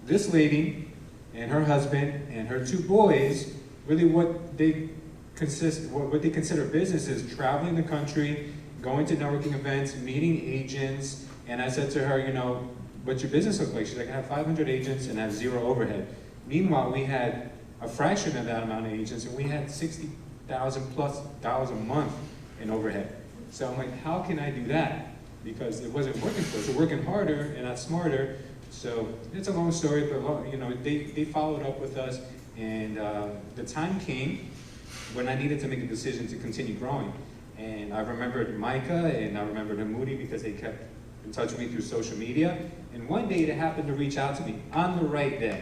this lady and her husband and her 2 boys, really what they consider business is traveling the country, going to networking events, meeting agents. And I said to her, what's your business look like? She's like, I have 500 agents and I have 0 overhead. Meanwhile, we had a fraction of that amount of agents, and we had $60,000 plus a month in overhead. So I'm like, how can I do that? Because it wasn't working for us. We're working harder and not smarter. So it's a long story, but they followed up with us. And the time came when I needed to make a decision to continue growing. And I remembered Micah and I remembered Hamudi because they kept in touch with me through social media. And one day they happened to reach out to me on the right day.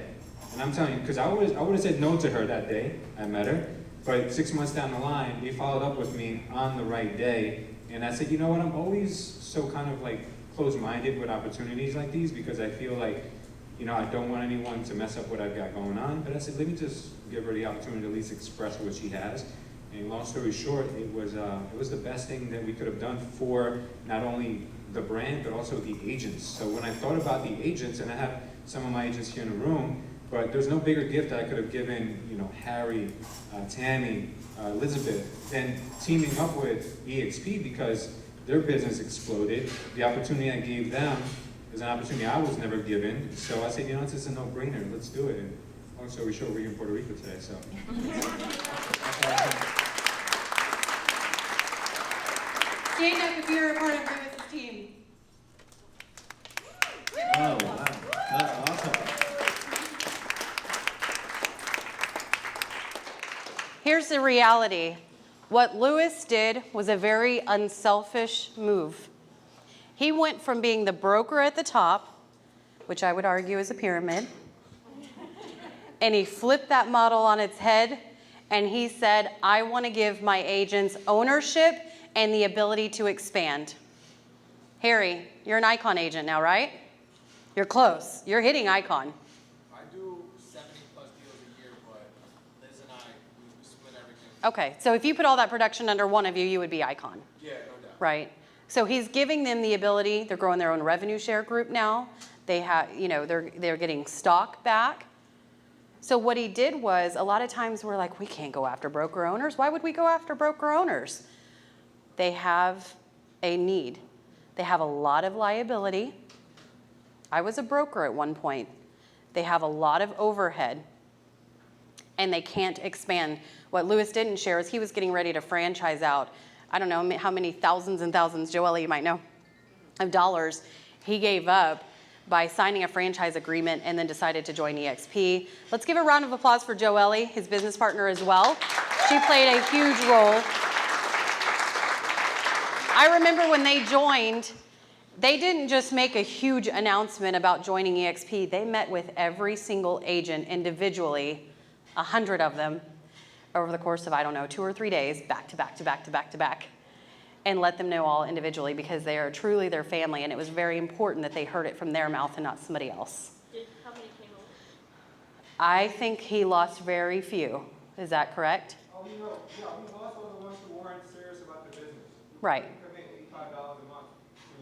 And I'm telling you, because I would have said no to her that day I met her. But 6 months down the line, they followed up with me on the right day. And I said, you know what, I'm always so kind of like closed-minded with opportunities like these because I feel like, I don't want anyone to mess up what I've got going on. But I said, let me just give her the opportunity to at least express what she has. And long story short, it was the best thing that we could have done for not only the brand, but also the agents. So when I thought about the agents, and I have some of my agents here in the room, but there's no bigger gift that I could have given, Harry, Tammy, Elizabeth, than teaming up with EXP because their business exploded. The opportunity I gave them is an opportunity I was never given. So I said, it's just a no-brainer. Let's do it. And long story short, we're in Puerto Rico today. So. Stand up if you're a part of Lewis's team. Oh, wow. That's awesome. Here's the reality. What Lewis did was a very unselfish move. He went from being the broker at the top, which I would argue is a pyramid, and he flipped that model on its head, and he said, I want to give my agents ownership and the ability to expand. Harry, you're an Icon agent now, right? You're close. You're hitting Icon. I do 70 plus deals a year, but Liz and I, we split everything. Okay, so if you put all that production under one of you, you would be Icon. Yeah, no doubt. Right. So he's giving them the ability, they're growing their own revenue share group now. They have, they're getting stock back. So what he did was, a lot of times we're like, we can't go after broker owners. Why would we go after broker owners? They have a need. They have a lot of liability. I was a broker at one point. They have a lot of overhead, and they can't expand. What Lewis didn't share is he was getting ready to franchise out, I don't know how many thousands and thousands, Joelle, you might know, of dollars he gave up by signing a franchise agreement and then decided to join EXP. Let's give a round of applause for Joelle, his business partner as well. She played a huge role. I remember when they joined, they didn't just make a huge announcement about joining EXP. They met with every single agent individually, 100 of them, over the course of, I don't know, 2 or 3 days, back to back to back to back to back, and let them know all individually because they are truly their family, and it was very important that they heard it from their mouth and not somebody else. How many came over? I think he lost very few. Is that correct? Oh, we lost all the ones who weren't serious about the business. Right. Commit $85 a month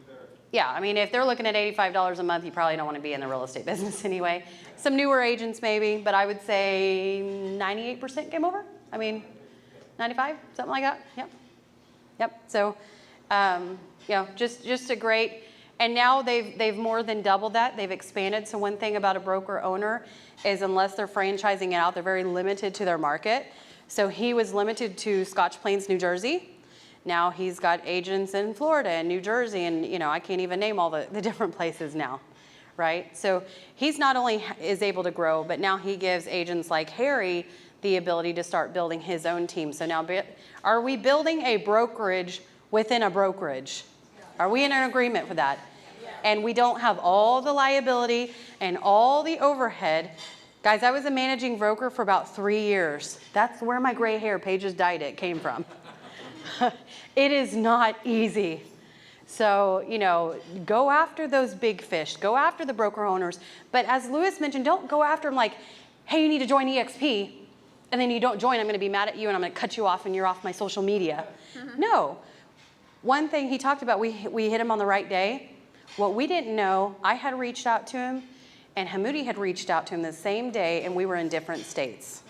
to their. Yeah, I mean, if they're looking at $85 a month, you probably don't want to be in the real estate business anyway. Some newer agents maybe, but I would say 98% came over. I mean, 95, something like that. Yep. Yep. So, just a great, and now they've more than doubled that. They've expanded. So one thing about a broker owner is unless they're franchising it out, they're very limited to their market. So he was limited to Scotch Plains, New Jersey. Now he's got agents in Florida and New Jersey, and I can't even name all the different places now, right? So he's not only is able to grow, but now he gives agents like Harry the ability to start building his own team. So now, are we building a brokerage within a brokerage? Are we in an agreement for that? And we don't have all the liability and all the overhead. Guys, I was a managing broker for about 3 years. That's where my gray hair, Paige's dyed it, came from. It is not easy. So, go after those big fish. Go after the broker owners. But as Lewis mentioned, don't go after them like, hey, you need to join EXP. And then you don't join, I'm going to be mad at you and I'm going to cut you off and you're off my social media. No. One thing he talked about, we hit him on the right day. What we didn't know, I had reached out to him and Hamoudi had reached out to him the same day, and we were in different states.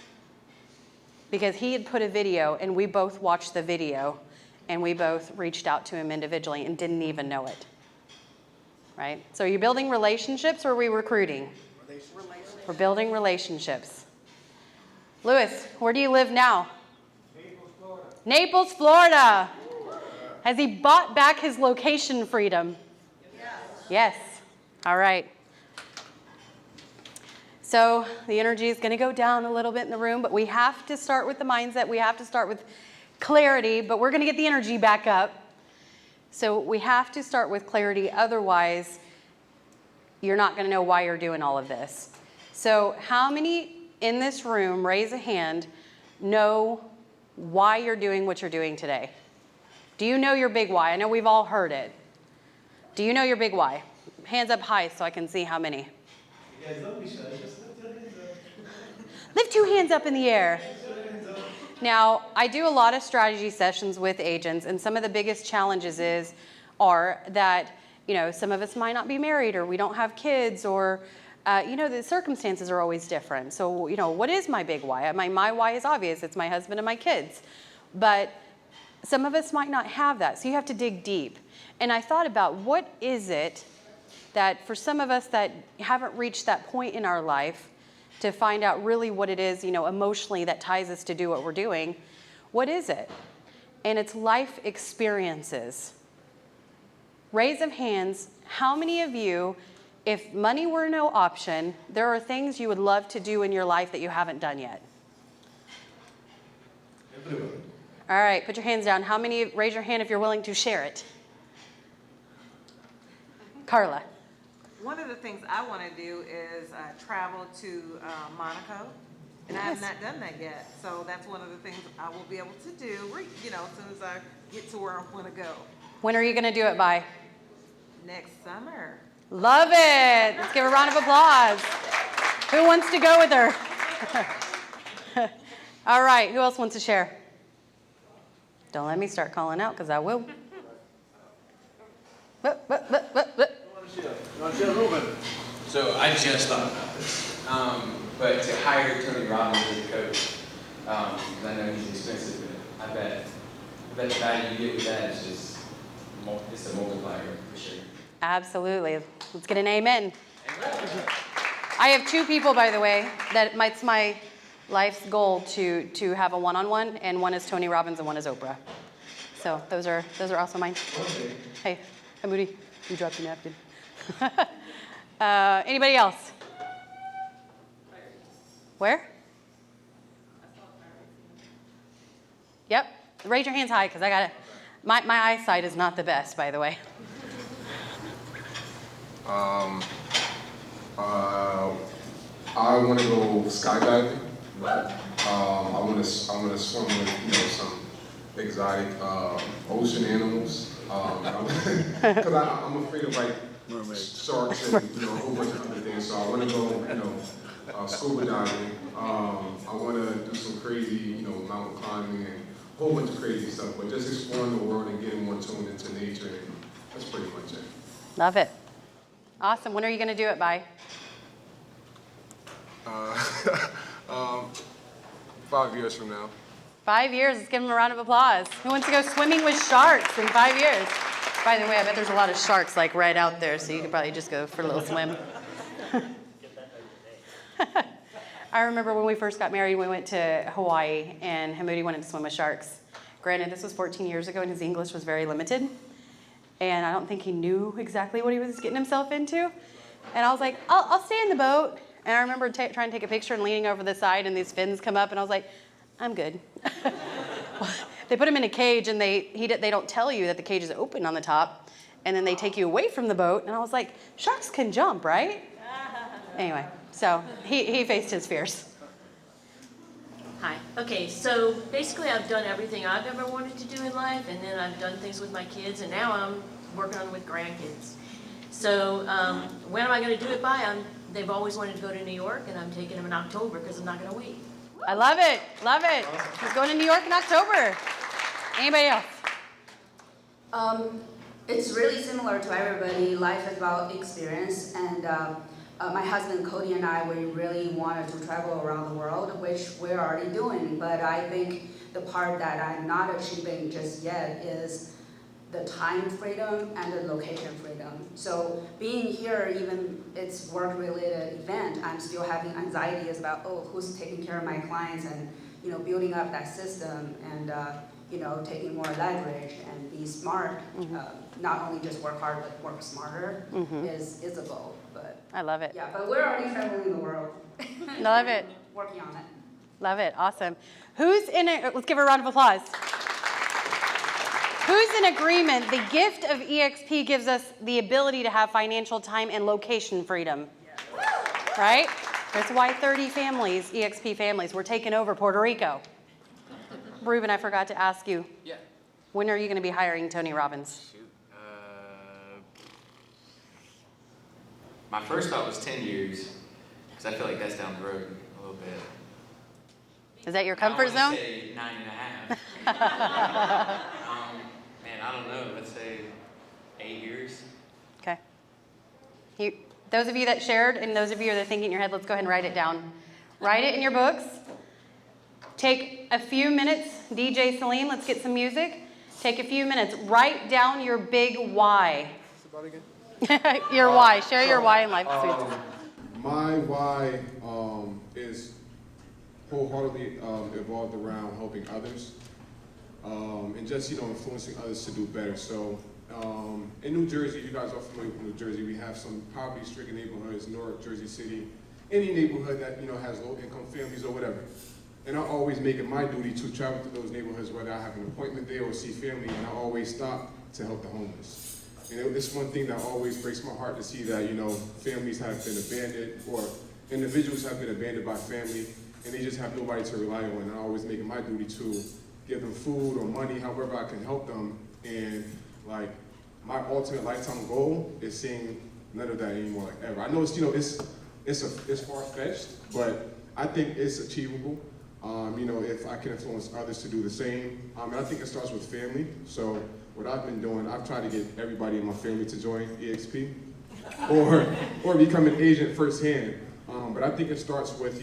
Because he had put a video and we both watched the video and we both reached out to him individually and didn't even know it. Right? So are you building relationships or are we recruiting? We're building relationships. Lewis, where do you live now? Naples, Florida. Naples, Florida. Has he bought back his location freedom? Yes. All right. So the energy is going to go down a little bit in the room, but we have to start with the mindset. We have to start with clarity, but we're going to get the energy back up. So we have to start with clarity. Otherwise, you're not going to know why you're doing all of this. So how many in this room, raise a hand, know why you're doing what you're doing today? Do you know your big why? I know we've all heard it. Do you know your big why? Hands up high so I can see how many. You guys don't be shy, just lift your hands up. Lift 2 hands up in the air. Now, I do a lot of strategy sessions with agents, and some of the biggest challenges are that, some of us might not be married, or we don't have kids, or the circumstances are always different. So, what is my big why? My why is obvious. It's my husband and my kids. But some of us might not have that. So you have to dig deep. And I thought about what is it that for some of us that haven't reached that point in our life to find out really what it is, emotionally that ties us to do what we're doing, what is it? And it's life experiences. Raise of hands, how many of you, if money were no option, there are things you would love to do in your life that you haven't done yet? Everyone. All right, put your hands down. How many, raise your hand if you're willing to share it. Carla. One of the things I want to do is travel to Monaco, and I have not done that yet. So that's one of the things I will be able to do, as soon as I get to where I want to go. When are you going to do it by? Next summer. Love it. Let's give a round of applause. Who wants to go with her? All right, who else wants to share? Don't let me start calling out because I will. So I just thought about this, but to hire Tony Robbins as a coach, 'cause I know he's expensive, but I bet the value you get with that is just, it's a multiplier for sure. Absolutely. Let's get an amen. I have 2 people, by the way, that it's my life's goal to have a one-on-one, and one is Tony Robbins and one is Oprah. So those are also mine. Hey, Moody, you dropped your napkin. Anybody else? Where? Yep. Raise your hands high, because I got it. My eyesight is not the best, by the way. I want to go skydiving. I want to swim with some exotic ocean animals. Because I'm afraid of like sharks and a whole bunch of other things. So I want to go scuba diving. I want to do some crazy mountain climbing and a whole bunch of crazy stuff. But just exploring the world and getting more tuned into nature. And that's pretty much it. Love it. Awesome. When are you going to do it by? 5 years from now. 5 years. Let's give them a round of applause. Who wants to go swimming with sharks in 5 years? By the way, I bet there's a lot of sharks like right out there, so you could probably just go for a little swim. I remember when we first got married, we went to Hawaii, and Hamudi wanted to swim with sharks. Granted, this was 14 years ago, and his English was very limited. And I don't think he knew exactly what he was getting himself into. And I was like, I'll stay in the boat. And I remember trying to take a picture and leaning over the side, and these fins come up, and I was like, I'm good. They put him in a cage, and they don't tell you that the cage is open on the top, and then they take you away from the boat. And I was like, sharks can jump, right? Anyway, so he faced his fears. Hi. Okay, so basically I've done everything I've ever wanted to do in life, and then I've done things with my kids, and now I'm working on with grandkids. So when am I going to do it by? They've always wanted to go to New York, and I'm taking them in October because I'm not going to wait. I love it. Love it. He's going to New York in October. Anybody else? It's really similar to everybody. Life is about experience, and my husband Cody and I, we really wanted to travel around the world, which we're already doing. But I think the part that I'm not achieving just yet is the time freedom and the location freedom. So being here, even it's work-related event, I'm still having anxieties about, who's taking care of my clients, and building up that system, and taking more leverage and be smart. Not only just work hard, but work smarter is a goal. But I love it. Yeah, but we're already traveling the world. Love it. Working on it. Love it. Awesome. Who's in it? Let's give her a round of applause. Who's in agreement? The gift of EXP gives us the ability to have financial time and location freedom. Right? That's why 30 families, EXP families, were taking over Puerto Rico. Ruben, I forgot to ask you. Yeah. When are you going to be hiring Tony Robbins? Shoot. My first thought was 10 years, because I feel like that's down the road a little bit. Is that your comfort zone? I would say 9.5. Man, I don't know. Let's say 8 years. Okay. Those of you that shared, and those of you that are thinking in your head, let's go ahead and write it down. Write it in your books. Take a few minutes. DJ Salim, let's get some music. Take a few minutes. Write down your big why. What's it about again? Your why. Share your why in life. My why is wholeheartedly evolved around helping others and just influencing others to do better. So in New Jersey, you guys are familiar with New Jersey. We have some poverty-stricken neighborhoods, North Jersey City, any neighborhood that has low-income families or whatever. And I always make it my duty to travel to those neighborhoods, whether I have an appointment there or see family, and I always stop to help the homeless. And it's one thing that always breaks my heart to see that, families have been abandoned, or individuals have been abandoned by family, and they just have nobody to rely on. And I always make it my duty to give them food or money, however I can help them. And my ultimate lifetime goal is seeing none of that anymore, ever. I know it's far-fetched, but I think it's achievable. If I can influence others to do the same. And I think it starts with family. So what I've been doing, I've tried to get everybody in my family to join EXP or become an agent firsthand. But I think it starts with,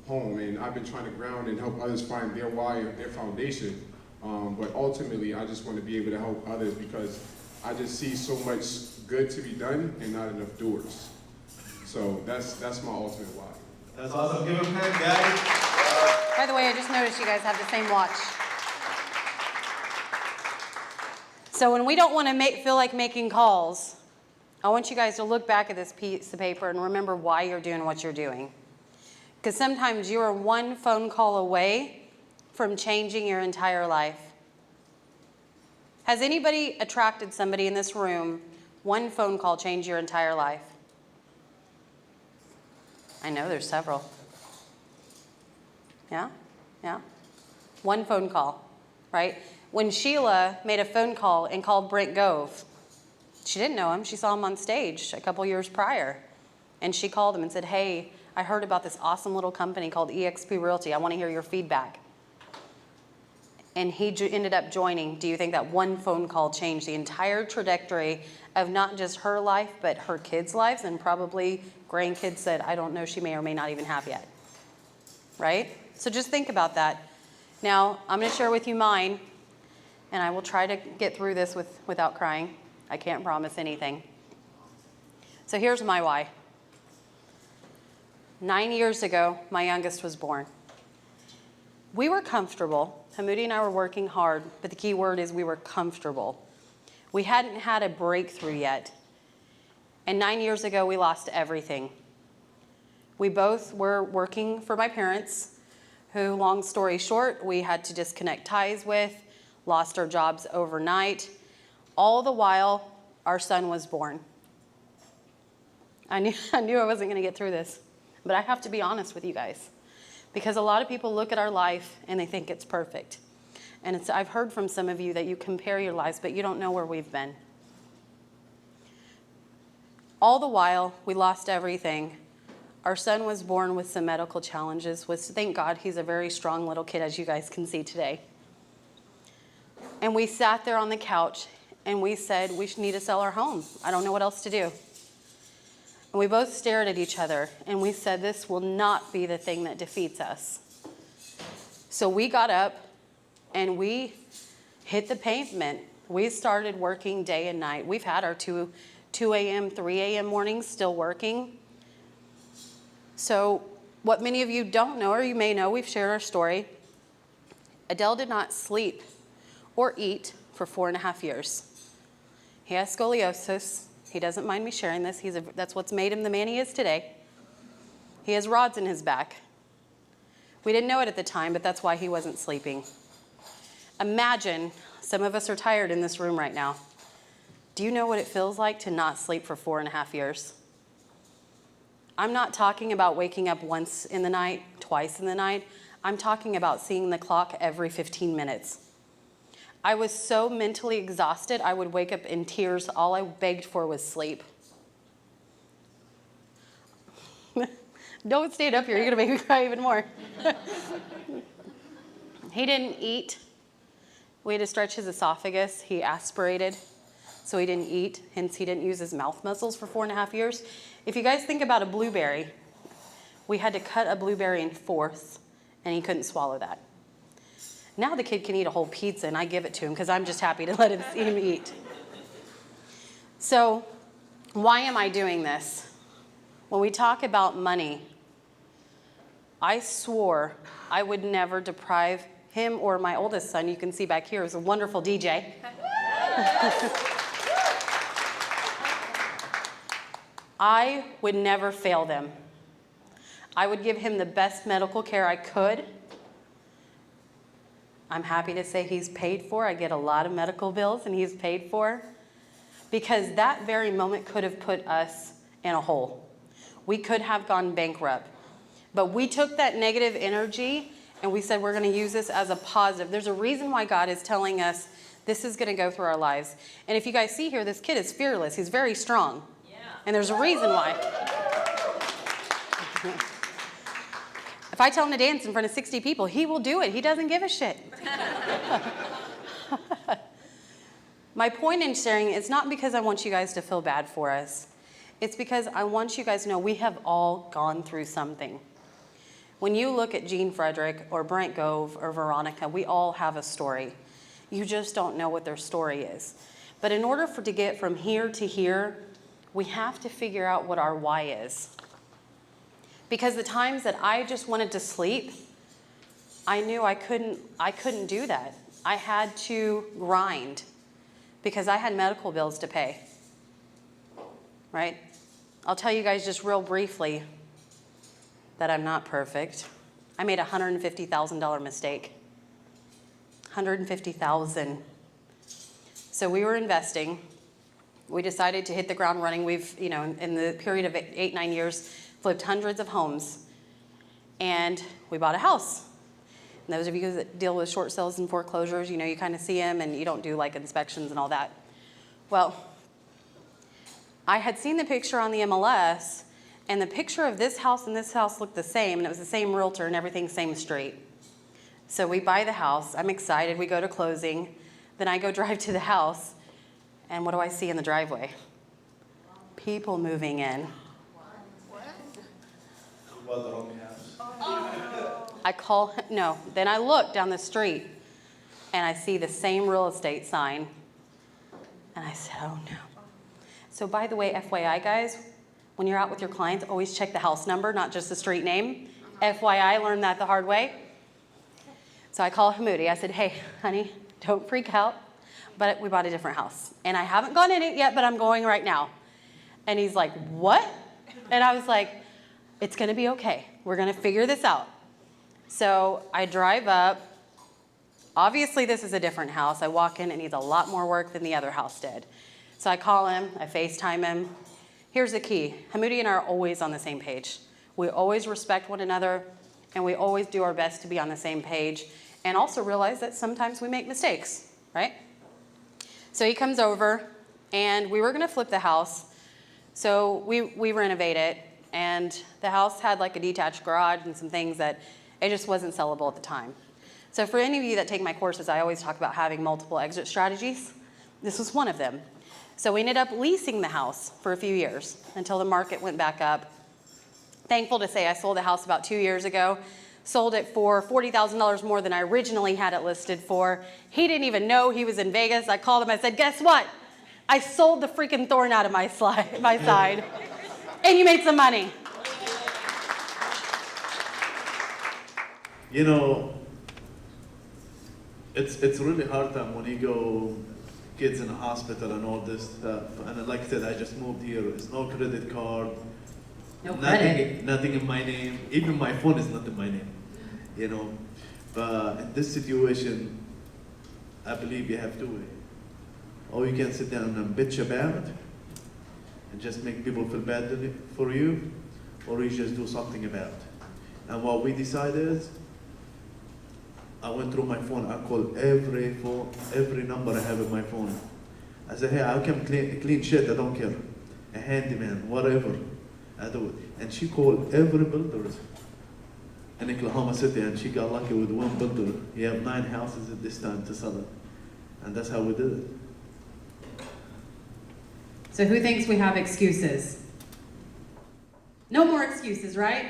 home, and I've been trying to ground and help others find their why, their foundation. But ultimately, I just want to be able to help others because I just see so much good to be done and not enough doers. So that's my ultimate why. That's awesome. Give him a hand, guys. By the way, I just noticed you guys have the same watch. So when we don't want to feel like making calls, I want you guys to look back at this piece of paper and remember why you're doing what you're doing. Because sometimes you are one phone call away from changing your entire life. Has anybody attracted somebody in this room, one phone call changed your entire life? I know there's several. Yeah? Yeah? One phone call, right? When Sheila made a phone call and called Brent Gove, she didn't know him. She saw him on stage a couple years prior. And she called him and said, hey, I heard about this awesome little company called eXp Realty. I want to hear your feedback. And he ended up joining. Do you think that one phone call changed the entire trajectory of not just her life, but her kids' lives and probably grandkids that I don't know she may or may not even have yet? Right? So just think about that. Now, I'm going to share with you mine, and I will try to get through this without crying. I can't promise anything. So here's my why. 9 years ago, my youngest was born. We were comfortable. Hamudi and I were working hard, but the key word is we were comfortable. We hadn't had a breakthrough yet. And 9 years ago, we lost everything. We both were working for my parents, who, long story short, we had to disconnect ties with, lost our jobs overnight. All the while, our son was born. I knew I wasn't going to get through this, but I have to be honest with you guys. Because a lot of people look at our life and they think it's perfect. And I've heard from some of you that you compare your lives, but you don't know where we've been. All the while, we lost everything. Our son was born with some medical challenges. Thank God he's a very strong little kid, as you guys can see today. And we sat there on the couch and we said, we need to sell our home. I don't know what else to do. And we both stared at each other and we said, this will not be the thing that defeats us. So we got up and we hit the pavement. We started working day and night. We've had our 2 a.m., 3 a.m. mornings still working. So what many of you don't know, or you may know, we've shared our story. Adele did not sleep or eat for 4.5 years. He has scoliosis. He doesn't mind me sharing this. That's what's made him the man he is today. He has rods in his back. We didn't know it at the time, but that's why he wasn't sleeping. Imagine, some of us are tired in this room right now. Do you know what it feels like to not sleep for 4.5 years? I'm not talking about waking up once in the night, twice in the night. I'm talking about seeing the clock every 15 minutes. I was so mentally exhausted, I would wake up in tears. All I begged for was sleep. Don't stand up here, you're gonna make me cry even more. He didn't eat. We had to stretch his esophagus. He aspirated, so he didn't eat. Hence, he didn't use his mouth muscles for 4.5 years. If you guys think about a blueberry, we had to cut a blueberry in fourths, and he couldn't swallow that. Now the kid can eat a whole pizza, and I give it to him because I'm just happy to let him eat. So why am I doing this? When we talk about money, I swore I would never deprive him or my oldest son, you can see back here, is a wonderful DJ. I would never fail them. I would give him the best medical care I could. I'm happy to say he's paid for. I get a lot of medical bills and he's paid for. Because that very moment could have put us in a hole. We could have gone bankrupt. But we took that negative energy and we said we're going to use this as a positive. There's a reason why God is telling us this is going to go through our lives. And if you guys see here, this kid is fearless. He's very strong. Yeah. And there's a reason why. If I tell him to dance in front of 60 people, he will do it. He doesn't give a shit. My point in sharing is not because I want you guys to feel bad for us. It's because I want you guys to know we have all gone through something. When you look at Jean Frederick or Brent Gove or Veronica, we all have a story. You just don't know what their story is. But in order to get from here to here, we have to figure out what our why is. Because the times that I just wanted to sleep, I knew I couldn't do that. I had to grind because I had medical bills to pay, right? I'll tell you guys just real briefly that I'm not perfect. I made a $150,000 mistake. $150,000. So we were investing. We decided to hit the ground running. We've, in the period of 8-9 years, flipped hundreds of homes. And we bought a house. And those of you that deal with short sales and foreclosures, you kind of see them and you don't do like inspections and all that. Well, I had seen the picture on the MLS, and the picture of this house and this house looked the same, and it was the same realtor and everything, same street. So we buy the house. I'm excited. We go to closing. Then I go drive to the house, and what do I see in the driveway? People moving in. Then I look down the street, and I see the same real estate sign, and I said, oh no. So by the way, FYI guys, when you're out with your clients, always check the house number, not just the street name. FYI, learned that the hard way. So I call Hamudi. I said, hey, honey, don't freak out, but we bought a different house. And I haven't gone in it yet, but I'm going right now. And he's like, what? And I was like, it's going to be okay. We're going to figure this out. So I drive up. Obviously, this is a different house. I walk in, it needs a lot more work than the other house did. So I call him, I FaceTime him. Here's the key. Hamudi and I are always on the same page. We always respect one another, and we always do our best to be on the same page, and also realize that sometimes we make mistakes, right? So he comes over, and we were going to flip the house. So we renovate it, and the house had like a detached garage and some things that it just wasn't sellable at the time. So for any of you that take my courses, I always talk about having multiple exit strategies. This was one of them. So we ended up leasing the house for a few years until the market went back up. Thankful to say I sold the house about 2 years ago. Sold it for $40,000 more than I originally had it listed for. He didn't even know he was in Vegas. I called him, I said, guess what? I sold the freaking thorn out of my side. And you made some money. It's really hard time when you go kids in the hospital and all this stuff. And like I said, I just moved here. There's no credit card. Nothing in my name. Even my phone is not in my name. But in this situation, I believe you have two ways. Or you can sit down and bitch about it and just make people feel bad for you, or you just do something about it. And what we decided is, I went through my phone, I called every number I have in my phone. I said, hey, I can clean shit, I don't care. A handyman, whatever, I do it. And she called every builder in Oklahoma City, and she got lucky with one builder. He had 9 houses at this time to sell it. And that's how we did it. So who thinks we have excuses? No more excuses, right?